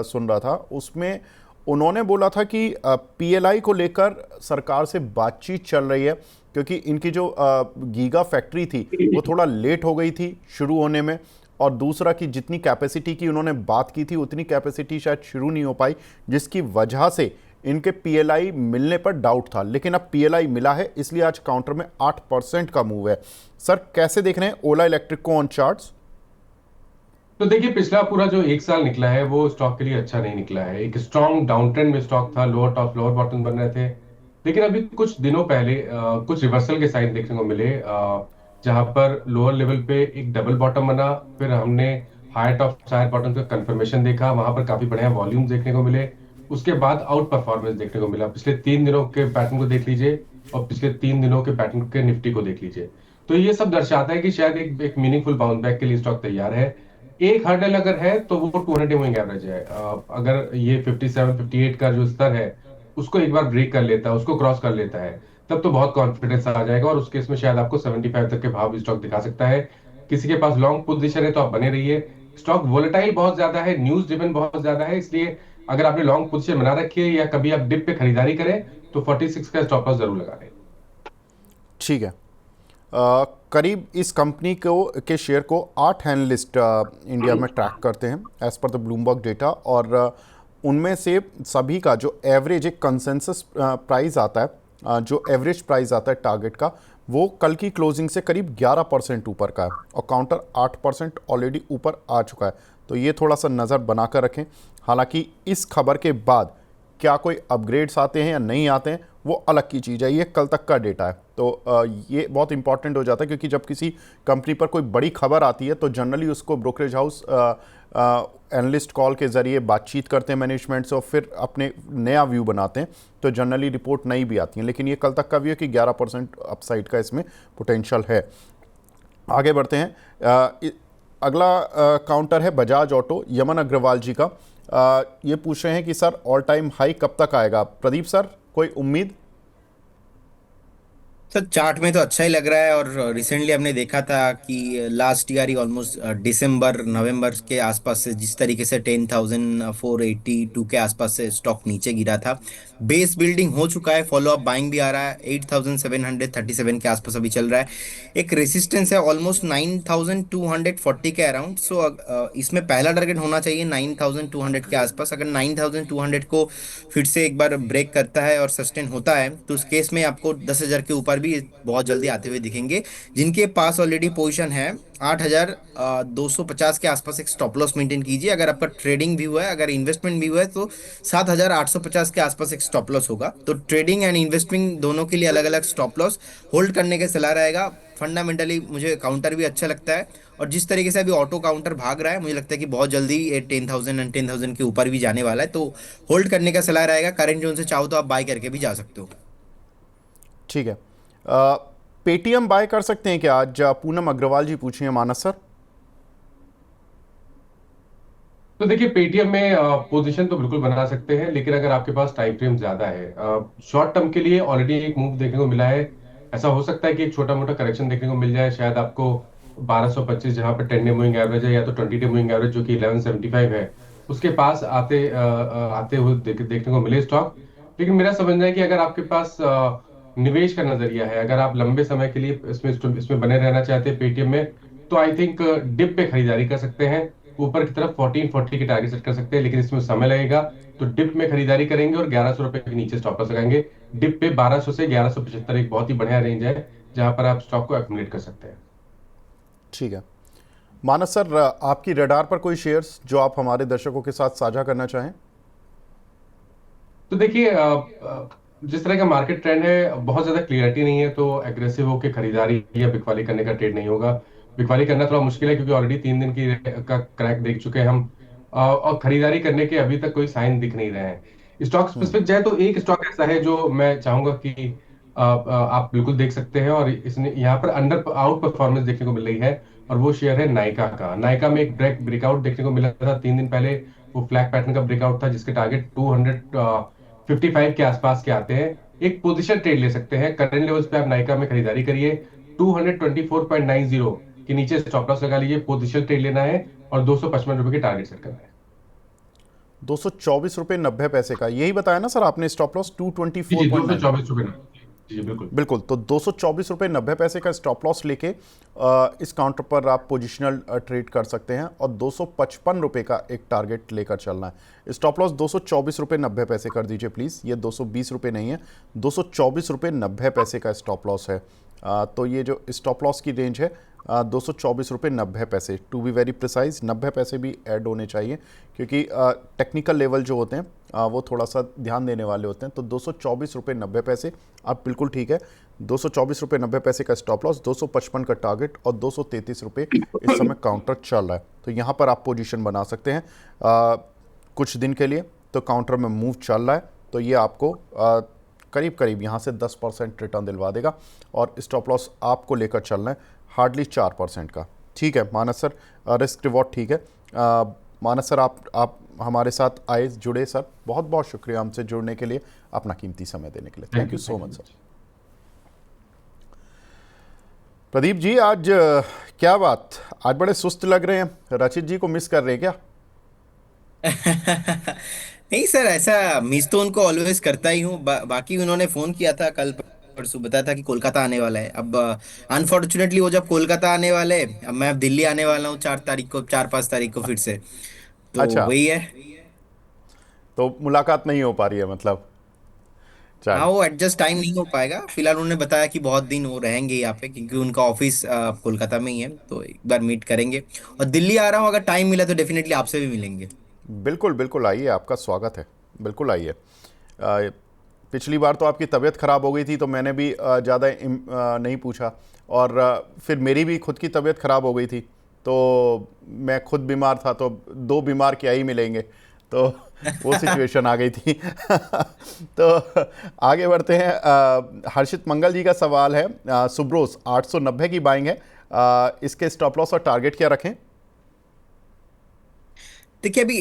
Speaker 1: सुन रहा था, उसमें उन्होंने बोला था कि पीएलआई को लेकर सरकार से बातचीत चल रही है, क्योंकि इनकी जो गीगा फैक्ट्री थी वो थोड़ा लेट हो गई थी शुरू होने में, और दूसरा कि जितनी कैपेसिटी की उन्होंने बात की थी उतनी कैपेसिटी शायद शुरू नहीं हो पाई, जिसकी वजह से इनके पीएलआई मिलने पर डाउट था। लेकिन अब पीएलआई मिला है, इसलिए आज काउंटर में 8% का मूव है। सर कैसे देख रहे हैं ओला इलेक्ट्रिक को ऑन चार्ट्स?
Speaker 2: तो देखिए, पिछला पूरा जो एक साल निकला है वो स्टॉक के लिए अच्छा नहीं निकला है। एक स्ट्रॉन्ग डाउन ट्रेंड में स्टॉक था, लोअर टॉप लोअर बॉटम बन रहे थे। लेकिन अभी कुछ दिनों पहले कुछ रिवर्सल के साइन देखने को मिले, जहां पर लोअर लेवल पे एक डबल बॉटम बना, फिर हमने हायर टॉप हायर बॉटम का कंफर्मेशन देखा, वहां पर काफी बढ़िया वॉल्यूम देखने को मिले। उसके बाद आउट परफॉर्मेंस देखने को मिला। पिछले 3 दिनों के पैटर्न को देख लीजिए और पिछले 3 दिनों के पैटर्न के निफ्टी को देख लीजिए। तो ये सब दर्शाता है कि शायद एक मीनिंगफुल बाउंस बैक के लिए स्टॉक तैयार है। एक हर्डल अगर है तो वो 200 मूविंग एवरेज है। अगर ये 57 58 का जो स्तर है उसको एक बार ब्रेक कर लेता है, उसको क्रॉस कर लेता है, तब तो बहुत कॉन्फिडेंस आ जाएगा और उस केस में शायद आपको 75 तक के भाव भी स्टॉक दिखा सकता है। किसी के पास लॉन्ग पोजीशन है तो आप बने रहिए। स्टॉक वोलेटाइल बहुत ज्यादा है, न्यूज ड्रिवन बहुत ज्यादा है, इसलिए अगर आपने लॉन्ग पोजीशन बना रखी है या कभी आप डिप पे खरीदारी करें तो 46 का स्टॉप लॉस जरूर लगा लें।
Speaker 1: ठीक है। करीब इस कंपनी को के शेयर को 8 एनालिस्ट इंडिया में ट्रैक करते हैं as per the Bloomberg data, और उनमें से सभी का जो एवरेज एक कंसेंसस प्राइस आता है, जो एवरेज प्राइस आता है टारगेट का, वो कल की क्लोजिंग से करीब 11% ऊपर का है, और काउंटर 8% ऑलरेडी ऊपर आ चुका है। तो ये थोड़ा सा नज़र बनाकर रखें। हालांकि इस खबर के बाद क्या कोई अपग्रेड्स आते हैं या नहीं आते हैं वो अलग की चीज़ है, ये कल तक का डेटा है। तो ये बहुत इंपॉर्टेंट हो जाता है, क्योंकि जब किसी कंपनी पर कोई बड़ी खबर आती है तो जनरली उसको ब्रोकरेज हाउस एनालिस्ट कॉल के ज़रिए बातचीत करते हैं मैनेजमेंट से और फिर अपने नया व्यू बनाते हैं, तो जनरली रिपोर्ट नई भी आती है। लेकिन ये कल तक का व्यू है कि 11% अपसाइड का इसमें पोटेंशियल है। आगे बढ़ते हैं। अगला काउंटर है बजाज ऑटो, यमन अग्रवाल जी का। ये पूछ रहे हैं कि सर ऑल टाइम हाई कब तक आएगा? प्रदीप सर, कोई उम्मीद?
Speaker 3: सर चार्ट में तो अच्छा ही लग रहा है, और रिसेंटली हमने देखा था कि लास्ट ईयर ही ऑलमोस्ट दिसंबर नवंबर के आसपास से जिस तरीके से 10,482 के आसपास से स्टॉक नीचे गिरा था, बेस बिल्डिंग हो चुका है, फॉलो अप बाइंग भी आ रहा है, 8,737 के आसपास अभी चल रहा है। एक रेसिस्टेंस है ऑलमोस्ट 9,240 के अराउंड। सो इसमें पहला टारगेट होना चाहिए 9,200 के आसपास। अगर 9,200 को फिर से एक बार ब्रेक करता है और सस्टेन होता है, तो उस केस में आपको 10,000 के ऊपर भी बहुत जल्दी आते हुए दिखेंगे। जिनके पास ऑलरेडी पोजीशन है 8,250 के आसपास एक स्टॉप लॉस मेंटेन कीजिए। अगर आपका ट्रेडिंग व्यू है, अगर इन्वेस्टमेंट व्यू है, तो 7,850 के आसपास एक स्टॉप लॉस होगा। तो ट्रेडिंग एंड इन्वेस्टिंग दोनों के लिए अलग अलग स्टॉप लॉस होल्ड करने का सलाह रहेगा। फंडामेंटली मुझे काउंटर भी अच्छा लगता है, और जिस तरीके से अभी ऑटो काउंटर भाग रहा है, मुझे लगता है कि बहुत जल्दी ये 10,000 एंड 10,000 के ऊपर भी जाने वाला है। तो होल्ड करने का सलाह रहेगा। करंट जोन से चाहो तो आप बाय करके भी जा सकते हो।
Speaker 1: ठीक है। पेटीएम बाय कर सकते हैं क्या आज? पूनम अग्रवाल जी पूछी हैं मानस सर।
Speaker 2: तो देखिए, पेटीएम में पोजीशन तो बिल्कुल बना सकते हैं, लेकिन अगर आपके पास टाइम फ्रेम ज्यादा है, शॉर्ट टर्म के लिए ऑलरेडी एक मूव देखने को मिला है। ऐसा हो सकता है कि एक छोटा मोटा करेक्शन देखने को मिल जाए, शायद आपको 1225 जहां पर 10 डे मूविंग एवरेज है, या तो 20 डे मूविंग एवरेज जो कि 1175 है, उसके पास आते हुए देखने को मिले स्टॉक। लेकिन मेरा समझना है कि अगर आपके पास निवेश का नजरिया है, अगर आप लंबे समय के लिए इसमें बने रहना चाहते हैं पेटीएम में, तो आई थिंक डिप पे खरीदारी कर सकते हैं। ऊपर की तरफ 1440 की टारगेट सेट कर सकते हैं, लेकिन इसमें समय लगेगा। तो डिप में खरीदारी करेंगे और 1100 रुपए के नीचे स्टॉप लॉस लगाएंगे। डिप पे 1200 से 1175 एक बहुत ही बढ़िया रेंज है, जहां पर आप स्टॉक को एक्युमुलेट कर सकते हैं।
Speaker 1: ठीक है मानस सर, आपकी रडार पर कोई शेयर्स जो आप हमारे दर्शकों के साथ साझा करना चाहें?
Speaker 2: तो देखिए, जिस तरह का मार्केट ट्रेंड है, बहुत ज्यादा क्लियरिटी नहीं है, तो एग्रेसिव होकर खरीदारी या बिकवाली करने का ट्रेड नहीं होगा। बिकवाली करना थोड़ा मुश्किल है, क्योंकि ऑलरेडी 3 दिन का क्रैक देख चुके हैं हम, और खरीदारी करने के अभी तक कोई साइन दिख नहीं रहे हैं। स्टॉक स्पेसिफिक जाए तो एक स्टॉक ऐसा है जो मैं चाहूंगा कि आप बिल्कुल देख सकते हैं, और इसने यहाँ पर अंडर आउट परफॉर्मेंस देखने को मिल रही है, और वो शेयर है नायका का। नायका में एक ब्रेकआउट देखने को मिला था 3 दिन पहले। वो फ्लैग पैटर्न का ब्रेकआउट था, जिसके टारगेट 255 के आसपास के आते हैं। एक पोजीशन ट्रेड ले सकते हैं करंट लेवल्स पे, आप नायका में खरीदारी करिए। 224.90 के नीचे स्टॉप लॉस लगा लीजिए, पोजीशन ट्रेड लेना है, और 255 रुपए के टारगेट सेट करना है।
Speaker 1: 224.90 का यही बताया ना सर आपने स्टॉप लॉस?
Speaker 2: जी
Speaker 1: 224.9।
Speaker 2: 224 रुपए ना। जी बिल्कुल।
Speaker 1: बिल्कुल, तो 224.90 का स्टॉप लॉस लेके इस काउंटर पर आप पोजिशनल ट्रेड कर सकते हैं, और 255 रुपये का एक टारगेट लेकर चलना है। स्टॉप लॉस 224.90 कर दीजिए प्लीज़, ये 220 रुपये नहीं है, 224.90 का स्टॉप लॉस है। तो ये जो स्टॉप लॉस की रेंज है 224.90, टू बी वेरी प्रिसाइज 90 पैसे भी ऐड होने चाहिए, क्योंकि टेक्निकल लेवल जो होते हैं वो थोड़ा सा ध्यान देने वाले होते हैं। तो 224.90 आप बिल्कुल ठीक है। 224.90 का स्टॉप लॉस, 255 का टारगेट, और 233 रुपये इस समय काउंटर चल रहा है। तो यहाँ पर आप पोजीशन बना सकते हैं कुछ दिन के लिए। तो काउंटर में मूव चल रहा है, तो ये आपको करीब करीब यहाँ से 10% रिटर्न दिलवा देगा, और स्टॉप लॉस आपको लेकर चलना है हार्डली 4% का। ठीक है मानस सर, रिस्क रिवॉर्ड ठीक है। मानस सर, आप हमारे साथ आए, जुड़े सर, बहुत बहुत शुक्रिया हमसे जुड़ने के लिए, अपना कीमती समय देने के लिए। Thank you so much sir. Pradeep ji, आज क्या बात, आज बड़े सुस्त लग रहे हैं, रचित जी को मिस कर रहे हैं क्या?
Speaker 3: नहीं सर, ऐसा मिस तो उनको ऑलवेज करता ही हूँ। बाकी उन्होंने फोन किया था कल परसों, बताया था कि कोलकाता आने वाला है। अब अनफॉर्चुनेटली वो जब कोलकाता आने वाले, अब मैं अब दिल्ली आने वाला हूँ 4 तारीख को, 4-5 तारीख को फिर से। तो
Speaker 1: अच्छा,
Speaker 3: वही है।
Speaker 1: तो मुलाकात नहीं हो पा रही है मतलब?
Speaker 3: हाँ,
Speaker 1: चल,
Speaker 3: वो एडजस्ट टाइम नहीं हो पाएगा फिलहाल। उन्होंने बताया कि बहुत दिन वो रहेंगे यहाँ पे, क्योंकि उनका ऑफिस कोलकाता में ही है। तो एक बार मीट करेंगे, और दिल्ली आ रहा हूँ, अगर टाइम मिला तो डेफिनेटली आपसे भी मिलेंगे।
Speaker 1: बिल्कुल बिल्कुल आइए, आपका स्वागत है, बिल्कुल आइए। पिछली बार तो आपकी तबीयत ख़राब हो गई थी, तो मैंने भी ज़्यादा नहीं पूछा, और फिर मेरी भी खुद की तबीयत ख़राब हो गई थी, तो मैं खुद बीमार था, तो 2 बीमार क्या ही मिलेंगे, तो वो सिचुएशन आ गई थी। तो आगे बढ़ते हैं। हर्षित मंगल जी का सवाल है, सुब्रोस 890 की बाइंग है, इसके स्टॉप लॉस और टारगेट क्या रखें?
Speaker 3: देखिए अभी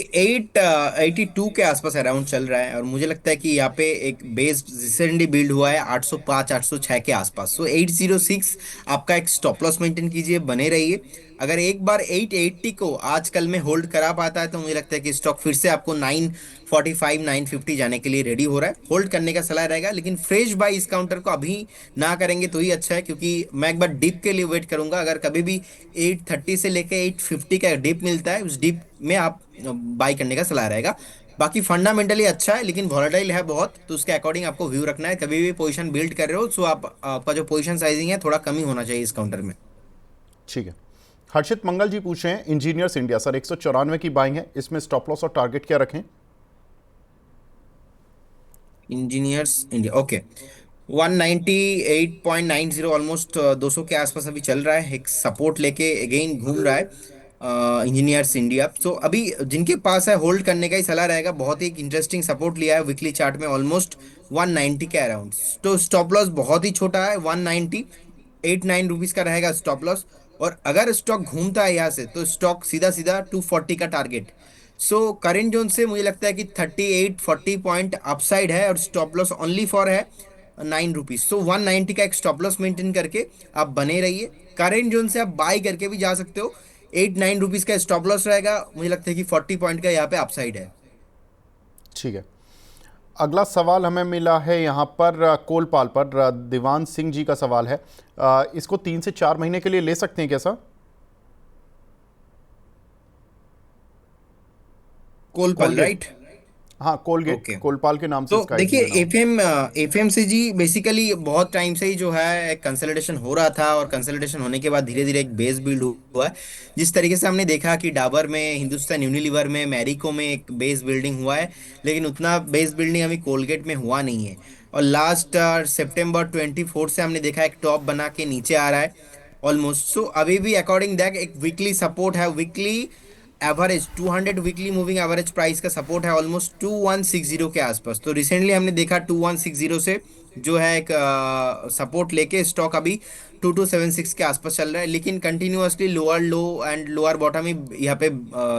Speaker 3: 82 के आसपास अराउंड चल रहा है और मुझे लगता है कि यहाँ पे एक बेस रिसेंटली बिल्ड हुआ है 805 806 के आसपास। सो 806 आपका एक स्टॉप लॉस मेंटेन कीजिए, बने रहिए। अगर एक बार 880 को आजकल में होल्ड करा पाता है तो मुझे लगता है कि स्टॉक फिर से आपको 945 950 जाने के लिए रेडी हो रहा है। होल्ड करने का सलाह रहेगा, लेकिन फ्रेश बाय इस काउंटर को अभी ना करेंगे तो ही अच्छा है, क्योंकि मैं एक बार डिप के लिए वेट करूंगा। अगर कभी भी 830 से लेके 850 का डिप मिलता है, उस डिप में आप बाई करने का सलाह रहेगा। बाकी फंडामेंटली अच्छा है, लेकिन वॉलेटाइल है बहुत, तो उसके अकॉर्डिंग आपको व्यू रखना है। कभी भी पोजीशन बिल्ड कर रहे हो तो आपका जो पोजीशन साइजिंग है थोड़ा कम ही होना चाहिए इस काउंटर में।
Speaker 1: ठीक है। हर्षित मंगल जी पूछ रहे हैं, इंजीनियर्स इंडिया सर 194 की बाइंग है, इसमें स्टॉप लॉस और टारगेट क्या रखें?
Speaker 3: Engineers India, okay. 198.90 ऑलमोस्ट 200 के आसपास अभी चल रहा है, एक सपोर्ट लेके अगेन घूम रहा है इंजीनियर्स इंडिया। तो अभी जिनके पास है होल्ड करने का ही सलाह रहेगा। बहुत ही इंटरेस्टिंग सपोर्ट लिया है वीकली चार्ट में ऑलमोस्ट 190 के अराउंड। तो स्टॉप लॉस बहुत ही छोटा है, 190 89 रुपीज का रहेगा स्टॉप लॉस। और अगर स्टॉक घूमता है यहाँ से तो स्टॉक सीधा सीधा 240 का टारगेट। सो करेंट जोन से मुझे लगता है कि 38 40 पॉइंट अपसाइड है और स्टॉप लॉस ओनली फॉर है 9 रुपीज। सो 190 का एक स्टॉप लॉस मेंटेन करके आप बने रहिए। करेंट जोन से आप बाई करके भी जा सकते हो। 8 9 रुपीज का स्टॉप लॉस रहेगा, मुझे लगता है कि 40 पॉइंट का यहाँ पे अपसाइड है।
Speaker 1: ठीक है। अगला सवाल हमें मिला है यहाँ पर कोलपाल पर, दीवान सिंह जी का सवाल है, इसको 3 से 4 महीने के लिए ले सकते हैं कैसा?
Speaker 3: कोलपाल,
Speaker 1: कोलगेट,
Speaker 3: राइट?
Speaker 1: हाँ कोलगेट,
Speaker 3: ओके।
Speaker 1: कोलपाल के नाम से
Speaker 3: तो
Speaker 1: इसका
Speaker 3: देखिए
Speaker 1: आईडी बना हुआ।
Speaker 3: एफएमसीजी बेसिकली बहुत टाइम से ही जो है कंसोलिडेशन हो रहा था, और कंसोलिडेशन होने के बाद धीरे धीरे एक बेस बिल्ड हुआ है। जिस तरीके से हमने देखा कि डाबर में, हिंदुस्तान यूनिलीवर में, मैरिको में एक बेस बिल्डिंग हुआ है, लेकिन उतना बेस बिल्डिंग अभी कोलगेट में हुआ नहीं है। और लास्ट सितंबर 24 से हमने देखा एक टॉप बना के नीचे आ रहा है ऑलमोस्ट। सो अभी भी अकॉर्डिंग दैट एक वीकली सपोर्ट है, weekly average 200 weekly moving average price का सपोर्ट है ऑलमोस्ट 2160 के आसपास। तो रिसेंटली हमने देखा 2160 से जो है एक सपोर्ट लेके स्टॉक अभी 2276 के आसपास चल रहा है, लेकिन continuously lower low and lower bottom ही यहाँ पे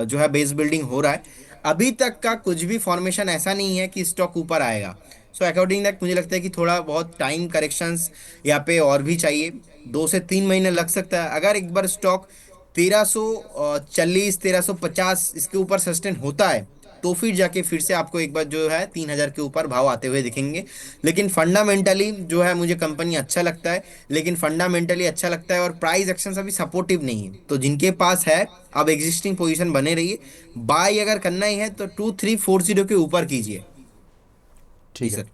Speaker 3: जो है बेस बिल्डिंग हो रहा है। अभी तक का कुछ भी फॉर्मेशन ऐसा नहीं है कि स्टॉक ऊपर आएगा। सो अकॉर्डिंग दैट मुझे लगता है कि थोड़ा बहुत टाइम करेक्शंस यहाँ पे और भी चाहिए, 2 से 3 महीने लग सकता है। अगर एक बार स्टॉक 1340 1350 इसके ऊपर सस्टेन होता है तो फिर जाके फिर से आपको एक बार जो है 3000 के ऊपर भाव आते हुए दिखेंगे। लेकिन फंडामेंटली जो है मुझे कंपनी अच्छा लगता है, लेकिन फंडामेंटली अच्छा लगता है और प्राइस एक्शन अभी सपोर्टिव नहीं है। तो जिनके पास है अब एग्जिस्टिंग पोजीशन बने रहिए। बाय अगर करना ही है तो 2340 के ऊपर कीजिए। जी
Speaker 1: ठीक है।
Speaker 3: सर।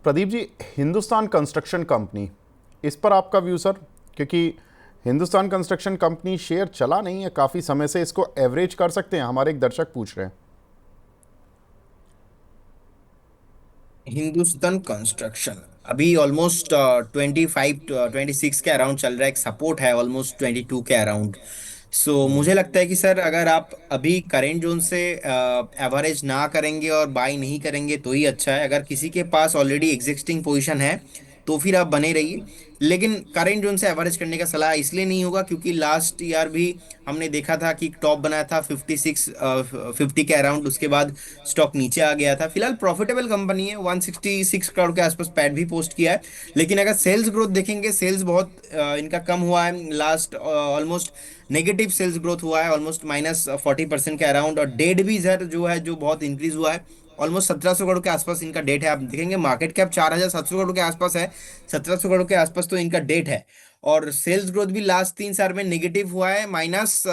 Speaker 1: प्रदीप जी, हिंदुस्तान कंस्ट्रक्शन कंपनी, इस पर आपका व्यू सर? क्योंकि हिंदुस्तान कंस्ट्रक्शन कंपनी शेयर चला नहीं है काफ़ी समय से, इसको एवरेज कर सकते हैं, हमारे एक दर्शक पूछ रहे हैं।
Speaker 3: हिंदुस्तान कंस्ट्रक्शन अभी ऑलमोस्ट 25 26 के अराउंड चल रहा है, एक सपोर्ट है ऑलमोस्ट 22 के अराउंड। सो मुझे लगता है कि सर अगर आप अभी करेंट जोन से एवरेज ना करेंगे और बाई नहीं करेंगे तो ही अच्छा है। अगर किसी के पास ऑलरेडी एग्जिस्टिंग पोजीशन है तो फिर आप बने रहिए, लेकिन करेंट जोन से एवरेज करने का सलाह इसलिए नहीं होगा क्योंकि लास्ट ईयर भी हमने देखा था कि टॉप बनाया था 50 के अराउंड, उसके बाद स्टॉक नीचे आ गया था। फिलहाल प्रॉफिटेबल कंपनी है, 166 करोड़ के आसपास पैट भी पोस्ट किया है। लेकिन अगर सेल्स ग्रोथ देखेंगे, सेल्स बहुत इनका कम हुआ है last almost, negative sales growth हुआ है ऑलमोस्ट -40% के अराउंड। और डेट भी सर जो है जो बहुत इंक्रीज हुआ है, ऑलमोस्ट 1700 करोड़ के आसपास इनका डेट है। आप देखेंगे मार्केट कैप 4700 करोड़ के आसपास है, 1700 करोड़ के आसपास तो इनका डेट है। और सेल्स ग्रोथ भी लास्ट 3 साल में नेगेटिव हुआ है, माइनस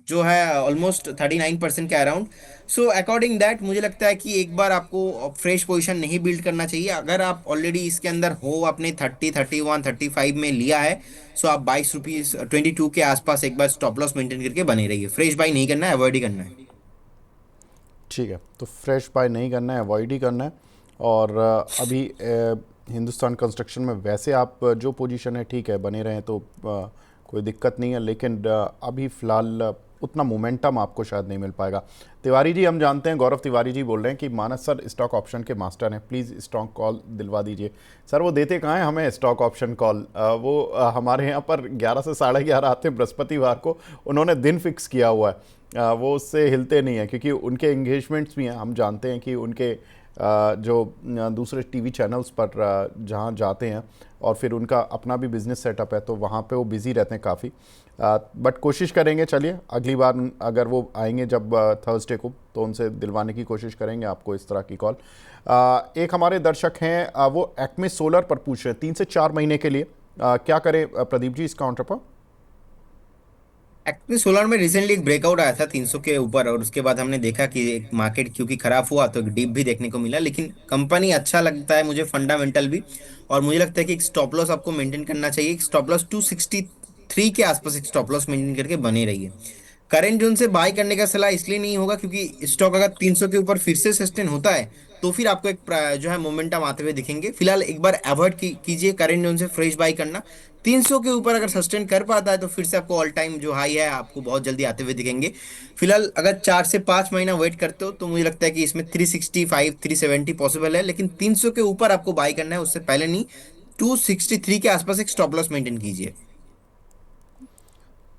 Speaker 3: जो है ऑलमोस्ट 39% के अराउंड। सो अकॉर्डिंग दैट मुझे लगता है कि एक बार आपको फ्रेश पोजीशन नहीं बिल्ड करना चाहिए। अगर आप ऑलरेडी इसके अंदर हो, आपने 30 31 35 में लिया है, सो आप 22 रुपीज 22 के आसपास एक बार स्टॉप लॉस मेंटेन करके बने रहिए। फ्रेश बाई नहीं करना है, अवॉइड ही करना है।
Speaker 1: ठीक है, तो फ्रेश बाय नहीं करना है, अवॉइड ही करना है। और अभी हिंदुस्तान कंस्ट्रक्शन में वैसे आप जो पोजीशन है ठीक है, बने रहें तो कोई दिक्कत नहीं है, लेकिन अभी फ़िलहाल उतना मोमेंटम आपको शायद नहीं मिल पाएगा। तिवारी जी, हम जानते हैं, गौरव तिवारी जी बोल रहे हैं कि मानस सर स्टॉक ऑप्शन के मास्टर हैं, प्लीज़ स्टॉक कॉल दिलवा दीजिए। सर वो देते कहाँ हैं हमें स्टॉक ऑप्शन कॉल? वो हमारे यहाँ पर 11 से 11:30 आते हैं बृहस्पतिवार को, उन्होंने दिन फिक्स किया हुआ है, वो उससे हिलते नहीं हैं क्योंकि उनके एंगेजमेंट्स भी हैं। हम जानते हैं कि उनके जो दूसरे टीवी चैनल्स पर जहाँ जाते हैं और फिर उनका अपना भी बिज़नेस सेटअप है, तो वहाँ पे वो बिज़ी रहते हैं काफ़ी। बट कोशिश करेंगे, चलिए अगली बार अगर वो आएंगे जब थर्सडे को, तो उनसे दिलवाने की कोशिश करेंगे आपको इस तरह की कॉल। एक हमारे दर्शक हैं, वो एक्मे सोलर पर पूछ रहे हैं 3 से 4 महीने के लिए क्या करें प्रदीप जी इस काउंटर पर?
Speaker 3: एक्चुअली सोलर में रिसेंटली एक ब्रेकआउट आया था 300 के ऊपर, और उसके बाद हमने देखा कि एक मार्केट क्योंकि खराब हुआ तो एक डीप भी देखने को मिला, लेकिन कंपनी अच्छा लगता है मुझे, फंडामेंटल भी। और मुझे लगता है कि एक स्टॉप लॉस आपको मेंटेन करना चाहिए। एक स्टॉप लॉस 263 के आसपास एक स्टॉप लॉस मेंटेन करके बने रहिए। करेंट जोन से बाय करने का सलाह इसलिए नहीं होगा क्योंकि स्टॉक अगर 300 के ऊपर फिर से सस्टेन होता है तो फिर आपको एक जो है मोमेंटम आते हुए दिखेंगे। फिलहाल एक बार अवॉइड कीजिए करेंट जोन से फ्रेश बाय करना। 300 के ऊपर अगर सस्टेन कर पाता है तो फिर से आपको ऑल टाइम जो हाई है आपको बहुत जल्दी आते हुए दिखेंगे। फिलहाल अगर 4 से 5 महीना वेट करते हो तो मुझे लगता है कि इसमें 365 370 पॉसिबल है, लेकिन 300 के ऊपर आपको बाय करना है, उससे पहले नहीं। 263 के आसपास एक स्टॉप लॉस मेंटेन कीजिए।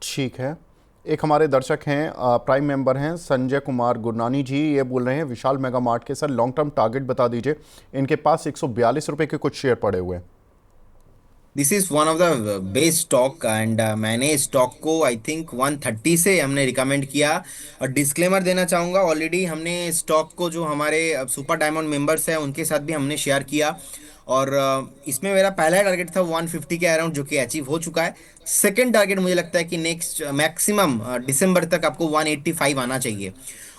Speaker 1: ठीक है। एक हमारे दर्शक हैं, प्राइम मेंबर हैं, संजय कुमार गुरनानी जी, ये बोल रहे हैं विशाल मेगा मार्ट के सर लॉन्ग टर्म टारगेट बता दीजिए, इनके पास 142 रुपए के कुछ शेयर पड़े हुए हैं।
Speaker 3: This is one of the best stock, and मैंने स्टॉक को आई थिंक 130 से हमने रिकमेंड किया। और डिस्क्लेमर देना चाहूँगा, ऑलरेडी हमने स्टॉक को जो हमारे सुपर डायमंड मेंबर्स हैं उनके साथ भी हमने शेयर किया। और इसमें मेरा पहला टारगेट था 150 के अराउंड, जो कि अचीव हो चुका है। सेकंड टारगेट मुझे लगता है कि नेक्स्ट मैक्सिमम दिसंबर तक आपको 185 आना चाहिए।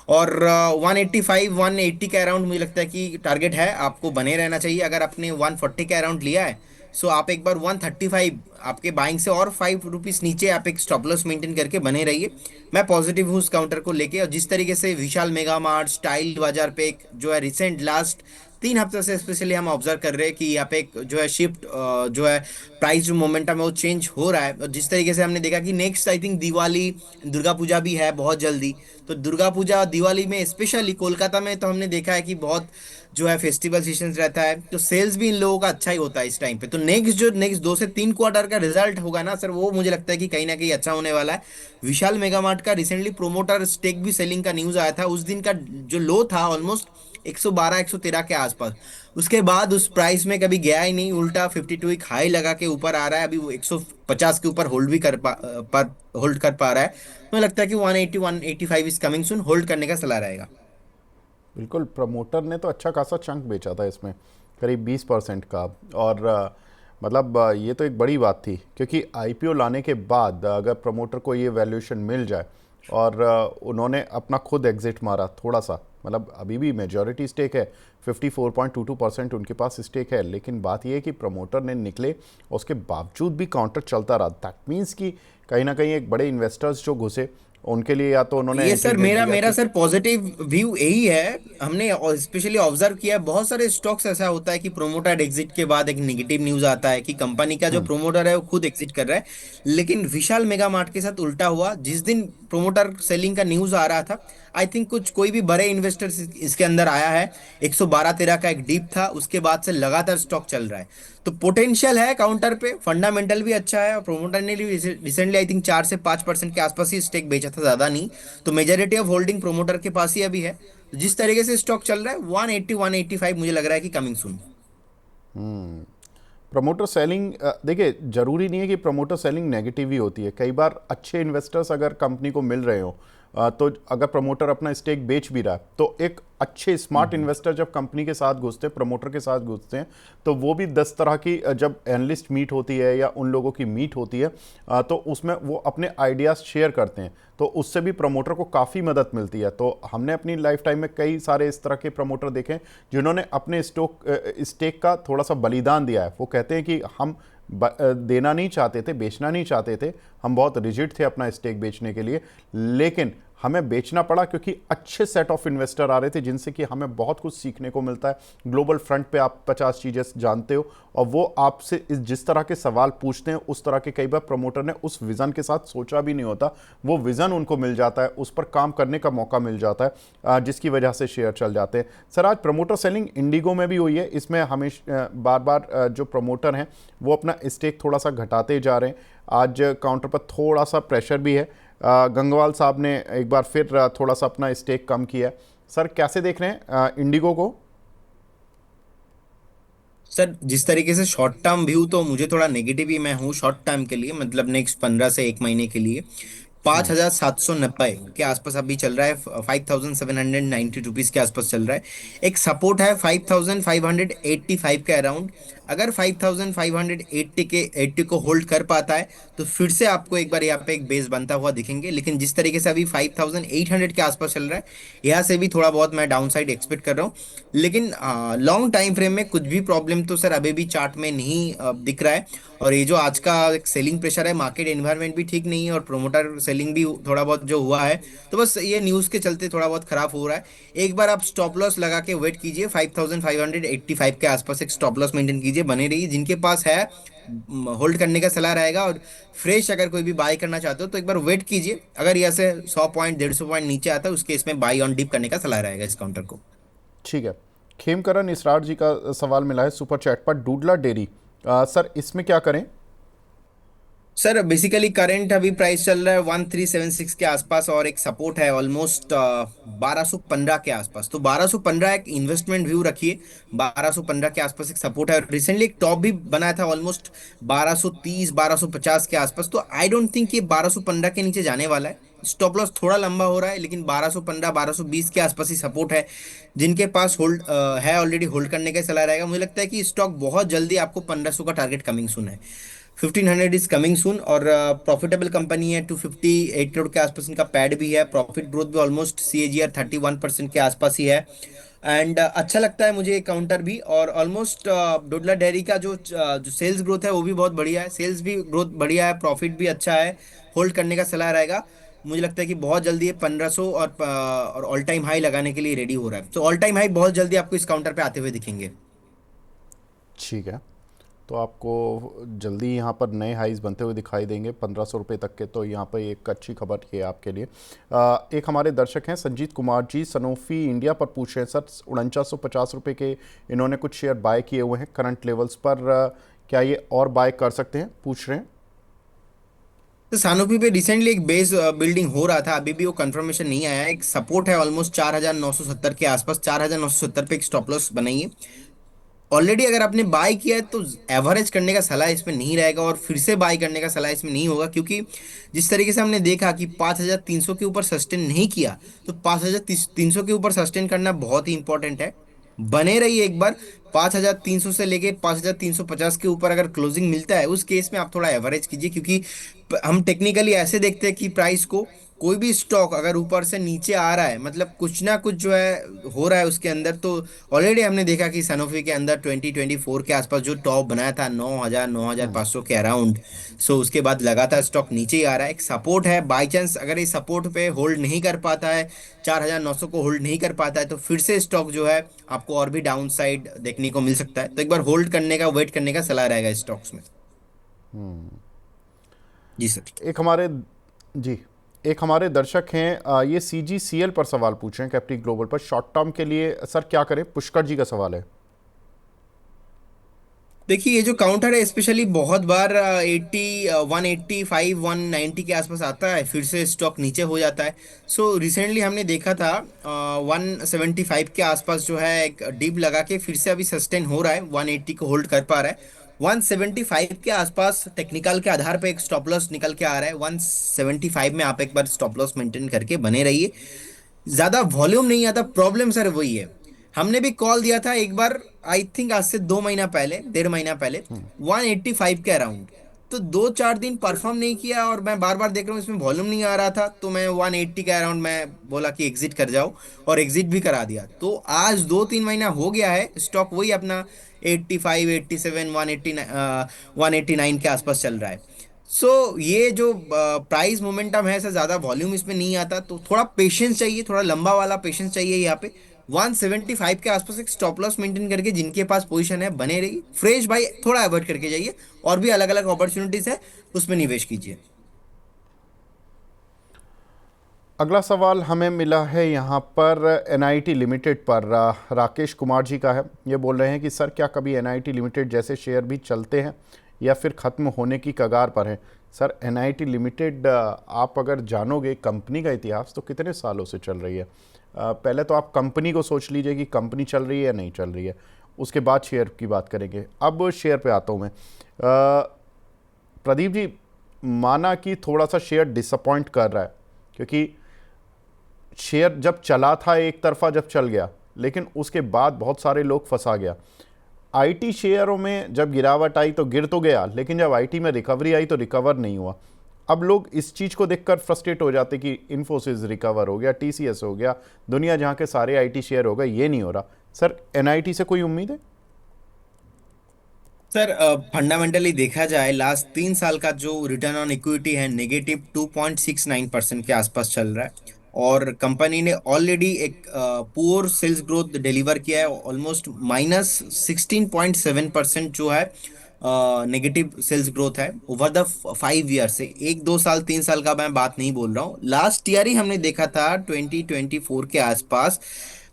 Speaker 3: और 185 180 के अराउंड मुझे लगता है कि टारगेट है, आपको बने रहना चाहिए। अगर आपने 140 के अराउंड लिया है सो आप एक बार 135 आपके बाइंग से और ₹5 नीचे आप एक स्टॉप लॉस मेंटेन करके बने रहिए। मैं पॉजिटिव हूँ उस काउंटर को लेके। और जिस तरीके से विशाल मेगा मार्ट स्टाइल बाजार पे एक जो है रिसेंट लास्ट 3 हफ्ते से स्पेशली हम ऑब्जर्व कर रहे हैं कि यहाँ पे एक जो है शिफ्ट जो है प्राइस जो मोमेंटम है वो चेंज हो रहा है। और जिस तरीके से हमने देखा कि next I think Diwali Durga Puja भी है बहुत जल्दी। तो दुर्गा पूजा दिवाली में स्पेशली कोलकाता में तो हमने देखा है कि बहुत जो है फेस्टिवल सीजन रहता है, तो सेल्स भी इन लोगों का अच्छा ही होता है इस टाइम पे। तो नेक्स्ट 2 से 3 क्वार्टर का रिजल्ट होगा ना सर, वो मुझे लगता है कि कहीं ना कहीं अच्छा होने वाला है। विशाल मेगा मार्ट का रिसेंटली प्रोमोटर स्टेक भी सेलिंग का न्यूज आया था। उस दिन का जो लो था ऑलमोस्ट 112 113 के आसपास, उसके बाद उस प्राइस में कभी गया ही नहीं, उल्टा 52 एक हाई लगा के ऊपर आ रहा है। अभी वो 150 के ऊपर होल्ड भी होल्ड कर पा रहा है। मुझे लगता है कि 180 185 इज कमिंग सून, होल्ड करने का सलाह रहेगा।
Speaker 1: बिल्कुल, प्रमोटर ने तो अच्छा खासा चंक बेचा था इसमें, करीब 20% का। और मतलब ये तो एक बड़ी बात थी क्योंकि आईपीओ लाने के बाद अगर प्रमोटर को ये वैल्यूएशन मिल जाए और उन्होंने अपना खुद एग्जिट मारा थोड़ा सा, मतलब अभी भी मेजॉरिटी स्टेक है, 54.22% उनके पास स्टेक है, लेकिन बात ये है कि प्रमोटर ने निकले और उसके बावजूद भी काउंटर चलता रहा। दैट मीन्स कि कहीं ना कहीं एक बड़े इन्वेस्टर्स जो घुसे उनके लिए या तो उन्होंने
Speaker 3: ये
Speaker 1: एंट्री
Speaker 3: सर
Speaker 1: दे
Speaker 3: मेरा
Speaker 1: दिया
Speaker 3: मेरा
Speaker 1: कि
Speaker 3: सर पॉजिटिव व्यू यही है। हमने स्पेशली ऑब्जर्व किया है बहुत सारे स्टॉक्स ऐसा होता है कि प्रोमोटर एग्जिट के बाद एक नेगेटिव न्यूज आता है कि कंपनी का जो प्रोमोटर है वो खुद एग्जिट कर रहा है। लेकिन विशाल मेगा मार्ट के साथ उल्टा हुआ। जिस दिन प्रोमोटर सेलिंग का न्यूज आ रहा था, आई थिंक कुछ कोई भी बड़े इन्वेस्टर इसके अंदर आया है। 112-13 का एक डीप था, उसके बाद से लगातार स्टॉक चल रहा है। तो पोटेंशियल है काउंटर पे, फंडामेंटल भी अच्छा है। और प्रोमोटर ने भी रिसेंटली आई थिंक 4 से 5% के आसपास ही स्टेक बेचा था, ज्यादा नहीं। तो मेजोरिटी ऑफ होल्डिंग प्रोमोटर के पास ही अभी है। तो जिस तरीके से स्टॉक चल रहा है 180 185 मुझे लग रहा है कि कमिंग सून।
Speaker 1: प्रमोटर सेलिंग, देखिए ज़रूरी नहीं है कि प्रमोटर सेलिंग नेगेटिव ही होती है। कई बार अच्छे इन्वेस्टर्स अगर कंपनी को मिल रहे हो तो अगर प्रमोटर अपना स्टेक बेच भी रहा है तो एक अच्छे स्मार्ट इन्वेस्टर जब कंपनी के साथ घुसते हैं, प्रमोटर के साथ घुसते हैं, तो वो भी 10 तरह की जब एनालिस्ट मीट होती है या उन लोगों की मीट होती है तो उसमें वो अपने आइडियाज़ शेयर करते हैं, तो उससे भी प्रमोटर को काफ़ी मदद मिलती है। तो हमने अपनी लाइफ टाइम में कई सारे इस तरह के प्रमोटर देखे हैं जिन्होंने अपने स्टेक का थोड़ा सा बलिदान दिया है। वो कहते हैं कि हम देना नहीं चाहते थे, बेचना नहीं चाहते थे, हम बहुत रिजिड थे अपना स्टेक बेचने के लिए, लेकिन हमें बेचना पड़ा क्योंकि अच्छे सेट ऑफ इन्वेस्टर आ रहे थे जिनसे कि हमें बहुत कुछ सीखने को मिलता है। ग्लोबल फ्रंट पे आप 50 चीज़ें जानते हो और वो आपसे जिस तरह के सवाल पूछते हैं उस तरह के कई बार प्रमोटर ने उस विज़न के साथ सोचा भी नहीं होता, वो विज़न उनको मिल जाता है, उस पर काम करने का मौका मिल जाता है, जिसकी वजह से शेयर चल जाते हैं। सर आज प्रमोटर सेलिंग इंडिगो में भी हुई है, इसमें हमेशा बार बार जो प्रमोटर हैं वो अपना स्टेक थोड़ा सा घटाते जा रहे हैं। आज काउंटर पर थोड़ा सा प्रेशर भी है, गंगवाल साहब ने एक बार फिर थोड़ा सा अपना स्टेक कम किया। सर कैसे देख रहे हैं इंडिगो को?
Speaker 3: सर जिस तरीके से शॉर्ट टर्म व्यू तो मुझे थोड़ा नेगेटिव ही मैं हूँ शॉर्ट टर्म के लिए, मतलब नेक्स्ट 15 से 1 महीने के लिए। 5,790 के आसपास अभी चल रहा है, 5,790 रुपीज के आसपास चल रहा है। एक सपोर्ट है 5,585 के अराउंड। अगर 5,580 के 80 को होल्ड कर पाता है तो फिर से आपको एक बार यहाँ पे एक बेस बनता हुआ दिखेंगे, लेकिन जिस तरीके से अभी 5,800 के आसपास चल रहा है, यहाँ से भी थोड़ा बहुत मैं डाउन साइड एक्सपेक्ट कर रहा हूँ। लेकिन लॉन्ग टाइम फ्रेम में कुछ भी प्रॉब्लम तो सर अभी भी चार्ट में नहीं दिख रहा है। और ये जो आज का एक सेलिंग प्रेशर है, मार्केट एनवायरनमेंट भी ठीक नहीं है और प्रोमोटर सेलिंग भी थोड़ा बहुत जो हुआ है, तो बस ये न्यूज़ के चलते थोड़ा बहुत खराब हो रहा है। एक बार आप स्टॉप लॉस लगा के वेट कीजिए, 5,585 के आसपास एक स्टॉप लॉस मेंटेन कीजिए, बने रहिए। जिनके पास है होल्ड करने का सलाह रहेगा, और फ्रेश अगर कोई भी बाय करना चाहते हो तो एक बार वेट कीजिए। अगर यहाँ से 100 पॉइंट 150 पॉइंट नीचे आता है उस केस में बाई ऑन डिप करने का सलाह रहेगा इस काउंटर को।
Speaker 1: ठीक है। खेमकरण इसरार जी का सवाल मिला है सुपर चैट पर, डूडला डेयरी सर इसमें क्या करें?
Speaker 3: सर बेसिकली करंट अभी प्राइस चल रहा है 1,376 के आसपास, और एक सपोर्ट है ऑलमोस्ट 1,215 के आसपास। तो 1,215 एक इन्वेस्टमेंट व्यू रखिए, 1,215 के आसपास एक सपोर्ट है। और रिसेंटली एक टॉप भी बनाया था ऑलमोस्ट 1,230 1,250 के आसपास। तो आई डोंट थिंक ये 1,215 के नीचे जाने वाला है। स्टॉप लॉस थोड़ा लंबा हो रहा है, लेकिन 1,215 1,220 के आसपास ही सपोर्ट है। जिनके पास होल्ड है ऑलरेडी, होल्ड करने का सलाह रहेगा। मुझे लगता है कि स्टॉक बहुत जल्दी आपको 1,500 का टारगेट कमिंग सुन है, 1,500 इज कमिंग सून। और प्रॉफिटेबल कंपनी है, 258 करोड़ के आसपास इनका पैड भी है। प्रॉफिट ग्रोथ भी ऑलमोस्ट CAGR 31% के आसपास ही है। एंड अच्छा लगता है मुझे काउंटर भी। और ऑलमोस्ट डोडला डेयरी का जो सेल्स ग्रोथ है वो भी बहुत बढ़िया है, सेल्स भी ग्रोथ बढ़िया है, प्रॉफिट भी अच्छा है। होल्ड करने का सलाह रहेगा। मुझे लगता है कि बहुत जल्दी ये 1,500 और ऑल टाइम हाई लगाने के लिए रेडी हो रहा है। तो ऑल टाइम हाई बहुत जल्दी आपको इस काउंटर पे आते हुए दिखेंगे।
Speaker 1: ठीक है, तो आपको जल्दी यहाँ पर नए हाइज बनते हुए दिखाई देंगे 1,500 रुपये तक के। तो यहाँ पर एक अच्छी खबर ये आपके लिए। एक हमारे दर्शक हैं संजीत कुमार जी, सनोफी इंडिया पर पूछ रहे हैं सर, 4950 रुपये के इन्होंने कुछ शेयर बाय किए हुए हैं करंट लेवल्स पर, क्या ये और बाय कर सकते हैं, पूछ रहे हैं।
Speaker 3: तो सानोपी पे रिसेंटली एक बेस बिल्डिंग हो रहा था, अभी भी वो कंफर्मेशन नहीं आया है। एक सपोर्ट है ऑलमोस्ट 4,970 के आसपास, 4,970 पे एक स्टॉप लॉस बनाइए। ऑलरेडी अगर आपने बाय किया है तो एवरेज करने का सलाह इसमें नहीं रहेगा, और फिर से बाय करने का सलाह इसमें नहीं होगा, क्योंकि जिस तरीके से हमने देखा कि 5,300 के ऊपर सस्टेन नहीं किया, तो 5,300 के ऊपर सस्टेन करना बहुत ही इंपॉर्टेंट है। बने रहिए एक बार। 5,300 से लेके 5,350 के ऊपर अगर क्लोजिंग मिलता है उस केस में आप थोड़ा एवरेज कीजिए, क्योंकि हम टेक्निकली ऐसे देखते हैं कि प्राइस को, कोई भी स्टॉक अगर ऊपर से नीचे आ रहा है मतलब कुछ ना कुछ जो है हो रहा है उसके अंदर। तो ऑलरेडी हमने देखा कि सनोफी के अंदर 2024 के आसपास जो टॉप बनाया था 9,000 9,500 के अराउंड, सो उसके बाद लगातार स्टॉक नीचे ही आ रहा है। एक सपोर्ट है, बाई चांस अगर इस सपोर्ट पे होल्ड नहीं कर पाता है, 4,900 को होल्ड नहीं कर पाता है, तो फिर से स्टॉक जो है आपको और भी डाउन साइड देखने को मिल सकता है। तो एक बार होल्ड करने का, वेट करने का सलाह रहेगा स्टॉक्स में। जी सर।
Speaker 1: एक हमारे जी एक हमारे दर्शक हैं, ये CGCL पर सवाल पूछ रहे हैं, कैप्टी ग्लोबल पर, शॉर्ट टर्म के लिए सर क्या करें, पुष्कर जी का सवाल है।
Speaker 3: देखिए ये जो काउंटर है स्पेशली बहुत बार 185 190 के आसपास आता है, फिर से स्टॉक नीचे हो जाता है। सो रिसेंटली हमने देखा था 175 के आसपास जो है एक डिप लगा के फिर से अभी सस्टेन हो रहा है, 180 को होल्ड कर पा रहा है। 175 के आसपास टेक्निकल के आधार पे एक स्टॉप लॉस निकल के आ रहा है। 175 में आप एक बार स्टॉप लॉस मेंटेन करके बने रहिए। ज्यादा वॉल्यूम नहीं आता, प्रॉब्लम सर वही है। हमने भी कॉल दिया था एक बार, आई थिंक आज से 2 महीना पहले, 1.5 महीना पहले, 185 के अराउंड। तो 2-4 दिन परफॉर्म नहीं किया, और मैं बार बार देख रहा हूँ इसमें वॉल्यूम नहीं आ रहा था, तो मैं 180 के अराउंड मैं बोला कि एग्जिट कर जाओ, और एग्जिट भी करा दिया। तो आज 2-3 महीना हो गया है, स्टॉक वही अपना 85 87 189 के आसपास चल रहा है। ये जो प्राइस मोमेंटम है, ऐसा ज्यादा वॉल्यूम इसमें नहीं आता, तो थोड़ा पेशेंस चाहिए, थोड़ा लंबा वाला पेशेंस चाहिए यहाँ पे। 175 के आसपास एक स्टॉप लॉस मेंटेन करके जिनके पास पोजीशन है बने रहिए, फ्रेश भाई थोड़ा अवॉइड करके जाइए, और भी अलग अलग अपॉर्चुनिटीज है उसमें निवेश कीजिए।
Speaker 1: अगला सवाल हमें मिला है यहाँ पर एनआईटी लिमिटेड पर, राकेश कुमार जी का है। ये बोल रहे हैं कि सर क्या कभी एनआईटी लिमिटेड जैसे शेयर भी चलते हैं या फिर ख़त्म होने की कगार पर हैं? सर एनआईटी लिमिटेड, आप अगर जानोगे कंपनी का इतिहास तो कितने सालों से चल रही है। पहले तो आप कंपनी को सोच लीजिए कि कंपनी चल रही है या नहीं चल रही है, उसके बाद शेयर की बात करेंगे। अब शेयर पे आता हूँ मैं। प्रदीप जी, माना कि थोड़ा सा शेयर डिसअपॉइंट कर रहा है, क्योंकि शेयर जब चला था एक तरफा, जब चल गया, लेकिन उसके बाद बहुत सारे लोग फंसा गया। आईटी शेयरों में जब गिरावट आई तो गिर तो गया, लेकिन जब आईटी में रिकवरी आई तो रिकवर नहीं हुआ। अब लोग इस चीज़ को देखकर फ्रस्ट्रेट हो जाते कि इन्फोसिस रिकवर हो गया, टीसीएस हो गया, दुनिया जहां के सारे आईटी शेयर हो गए, ये नहीं हो रहा। सर एनआईटी से कोई उम्मीद है?
Speaker 3: सर फंडामेंटली देखा जाए, लास्ट 3 साल का जो रिटर्न ऑन इक्विटी है नेगेटिव 2.69% के आसपास चल रहा है, और कंपनी ने ऑलरेडी एक पुअर सेल्स ग्रोथ डिलीवर किया है, ऑलमोस्ट -16.7% जो है नेगेटिव सेल्स ग्रोथ है ओवर द 5 ईयर से। 1 2 साल 3 साल का मैं बात नहीं बोल रहा हूँ, लास्ट ईयर ही हमने देखा था 2024 के आसपास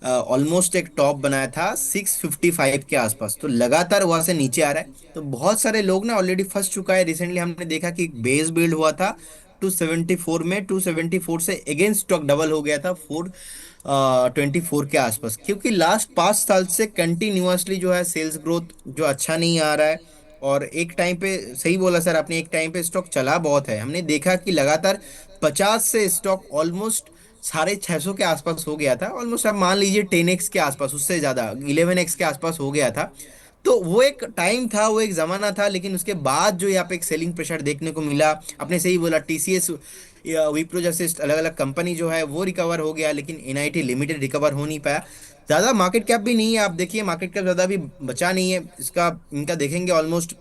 Speaker 3: ऑलमोस्ट एक टॉप बनाया था 655 के आसपास, तो लगातार वहां से नीचे आ रहा है। तो बहुत सारे लोग ना ऑलरेडी फंस चुका है। रिसेंटली हमने देखा कि एक बेस बिल्ड हुआ था 274 में, 274 से अगेन स्टॉक डबल हो गया था 424 के आसपास, क्योंकि लास्ट 5 साल से कंटिन्यूअसली जो है सेल्स ग्रोथ जो अच्छा नहीं आ रहा है। और एक टाइम पे, सही बोला सर आपने, एक टाइम पे स्टॉक चला बहुत है, हमने देखा कि लगातार 50 से स्टॉक ऑलमोस्ट 650 के आसपास हो गया था, ऑलमोस्ट आप मान लीजिए 10x के आसपास, उससे ज्यादा 11x के आसपास हो गया था। तो वो एक टाइम था, वो एक जमाना था, लेकिन उसके बाद जो यहाँ पे एक सेलिंग प्रेशर देखने को मिला। आपने सही बोला, टीसीएस या विप्रो जैसे अलग अलग कंपनी जो है वो रिकवर हो गया, लेकिन एनआईटी लिमिटेड रिकवर हो नहीं पाया। ज्यादा मार्केट कैप भी नहीं है, आप देखिए मार्केट कैप ज्यादा भी बचा नहीं है इसका, इनका देखेंगे ऑलमोस्ट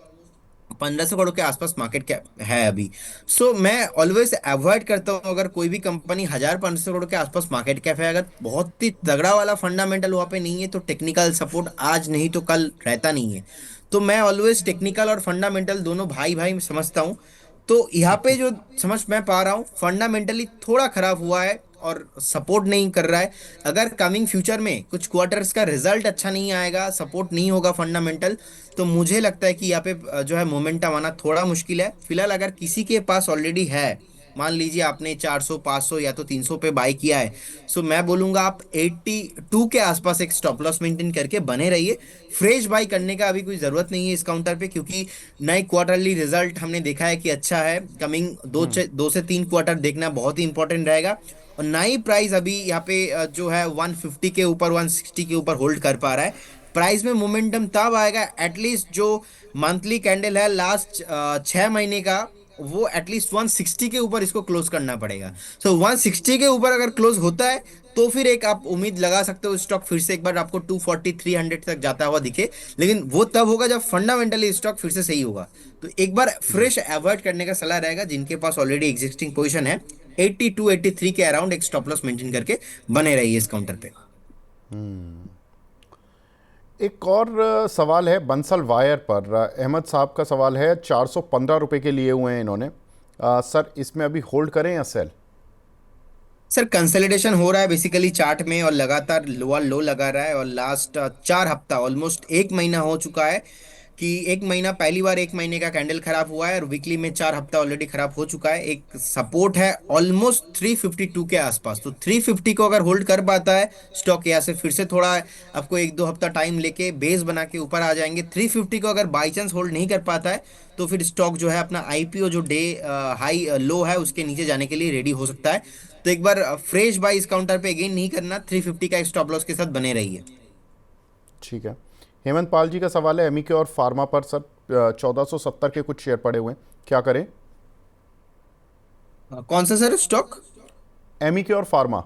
Speaker 3: 1500 करोड़ के आसपास मार्केट कैप है अभी। मैं ऑलवेज अवॉइड करता हूँ, अगर कोई भी कंपनी 1500 करोड़ के आसपास मार्केट कैप है, अगर बहुत ही तगड़ा वाला फंडामेंटल वहां पे नहीं है, तो टेक्निकल सपोर्ट आज नहीं तो कल रहता नहीं है। तो मैं ऑलवेज टेक्निकल और फंडामेंटल दोनों भाई भाई समझता हूँ। तो यहाँ पे जो समझ मैं पा रहा हूँ, फंडामेंटली थोड़ा खराब हुआ है और सपोर्ट नहीं कर रहा है। अगर कमिंग फ्यूचर में कुछ क्वार्टर्स का रिजल्ट अच्छा नहीं आएगा, सपोर्ट नहीं होगा फंडामेंटल, तो मुझे लगता है कि यहाँ पे जो है मोमेंटम आना थोड़ा मुश्किल है। फिलहाल अगर किसी के पास ऑलरेडी है, मान लीजिए आपने 400 500 या तो 300 पे बाय किया है, मैं बोलूंगा आप 82 के आसपास एक स्टॉप लॉस मेंटेन करके बने रहिए। फ्रेश बाय करने का अभी कोई जरूरत नहीं है इस काउंटर पे, क्योंकि नए क्वार्टरली रिजल्ट हमने देखा है कि अच्छा है। कमिंग 2 से 3 क्वार्टर देखना बहुत ही इंपॉर्टेंट रहेगा। और नई प्राइस अभी यहाँ पे जो है 150 के ऊपर, 160 के ऊपर होल्ड कर पा रहा है। प्राइस में मोमेंटम तब आएगा, एटलीस्ट जो मंथली कैंडल है लास्ट 6 महीने का, वो एटलीस्ट 160 के ऊपर इसको क्लोज करना पड़ेगा। 160 के ऊपर अगर क्लोज होता है, तो फिर एक आप उम्मीद लगा सकते हो स्टॉक फिर से एक बार आपको 240 300 तक जाता हुआ दिखे। लेकिन वो तब होगा जब फंडामेंटली स्टॉक फिर से सही होगा। तो एक बार
Speaker 1: जी।
Speaker 3: फ्रेश अवॉइड करने का सलाह रहेगा, जिनके पास ऑलरेडी एग्जिस्टिंग पोजीशन है 82 83 के अराउंड एक स्टॉप लॉस मेंटेन करके बने रहिए इस काउंटर पे।
Speaker 1: एक और सवाल है बंसल वायर पर। अहमद साहब का सवाल है, 415 रुपए के लिए हुए हैं इन्होंने। सर इसमें अभी होल्ड करें या सेल?
Speaker 3: सर कंसोलिडेशन हो रहा है बेसिकली चार्ट में, और लगातार लोअर लो लगा रहा है, और लास्ट 4 हफ्ता ऑलमोस्ट 1 महीना हो चुका है कि 1 महीना, पहली बार 1 महीने का कैंडल खराब हुआ है, और वीकली में 4 हफ्ता ऑलरेडी खराब हो चुका है। एक सपोर्ट है ऑलमोस्ट 352 के आसपास, तो 350 को अगर होल्ड कर पाता है स्टॉक, यहाँ से फिर से थोड़ा आपको 1 2 हफ्ता टाइम लेके बेस बना के ऊपर आ जाएंगे। 350 को अगर बाई चांस होल्ड नहीं कर पाता है, तो फिर स्टॉक जो है अपना आईपीओ जो डे हाई लो है उसके नीचे जाने के लिए रेडी हो सकता है। तो एक बार फ्रेश बाई इस काउंटर पे अगेन नहीं करना, 350 का एक स्टॉप लॉस के साथ बने रहिए।
Speaker 1: ठीक है। हेमंत पाल जी का सवाल है, एमिके और फार्मा पर। सर 1470 के कुछ शेयर पड़े हुए हैं, क्या करें?
Speaker 3: कौन सा सर स्टॉक?
Speaker 1: एमिके और फार्मा,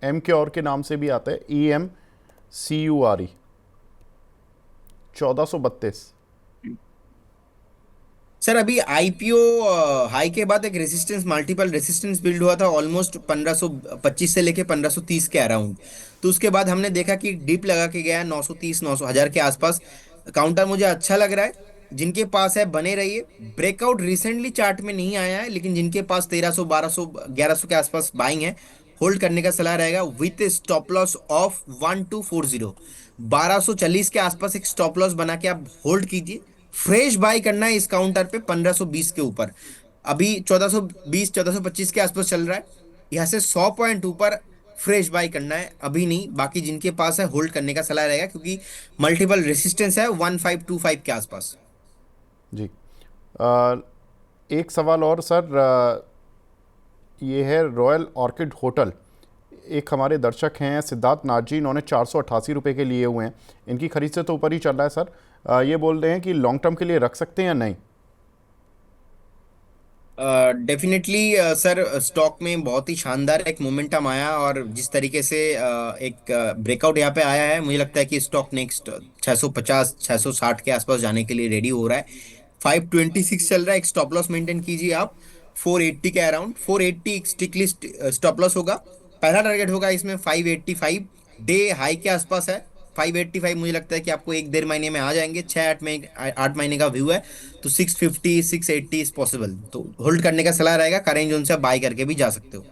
Speaker 1: एम के और के नाम से भी आता है, EMCURE, 1432।
Speaker 3: सर अभी आईपीओ हाई के बाद एक रेजिस्टेंस, मल्टीपल रेजिस्टेंस बिल्ड हुआ था ऑलमोस्ट 1525 से लेके 1530 के अराउंड। तो उसके बाद हमने देखा कि डिप लगा के गया 930 900 के आसपास। काउंटर मुझे अच्छा लग रहा है। जिनके पास है बने रहिए। ब्रेकआउट रिसेंटली चार्ट में नहीं आया है, लेकिन जिनके पास 1300 1200 1100 के आसपास बाइंग है, होल्ड करने का सलाह रहेगा विथ स्टॉप लॉस ऑफ 1240। 1240 के आसपास एक स्टॉप लॉस बना के आप होल्ड कीजिए। फ्रेश बाई करना है इस काउंटर पे 1520 के ऊपर। अभी 1420 1425 के आसपास चल रहा है। यहाँ से 100 पॉइंट ऊपर फ्रेश बाई करना है, अभी नहीं। बाकी जिनके पास है होल्ड करने का सलाह रहेगा, क्योंकि मल्टीपल रेसिस्टेंस है 1525 के आसपास।
Speaker 1: जी। अ, एक सवाल और सर, ये है रॉयल ऑर्किड होटल। एक हमारे दर्शक हैं सिद्धार्थ नाथ जी, इन्होंने 488 रुपये के लिए हुए हैं। इनकी खरीद से तो ऊपर ही चल रहा है सर। ये बोल रहे हैं कि लॉन्ग टर्म के लिए रख सकते हैं या नहीं।
Speaker 3: डेफिनेटली सर, स्टॉक में बहुत ही शानदार एक मोमेंटम आया, और जिस तरीके से एक ब्रेकआउट यहाँ पे आया है, मुझे लगता है कि स्टॉक नेक्स्ट 650 660 के आसपास जाने के लिए रेडी हो रहा है। 526 चल रहा है, एक स्टॉप लॉस मेंटेन कीजिए आप 480 के अराउंड। 480 एक स्टिकली स्टॉप लॉस होगा। पहला टारगेट होगा इसमें 585। डे हाई के आसपास है 585। मुझे लगता है कि आपको एक 1.5 महीने में आ जाएंगे। 6 8 महीने का व्यू है, तो 650 680 इज पॉसिबल। तो होल्ड करने का सलाह रहेगा। करेंट जोन से आप बाय करके भी जा सकते हो।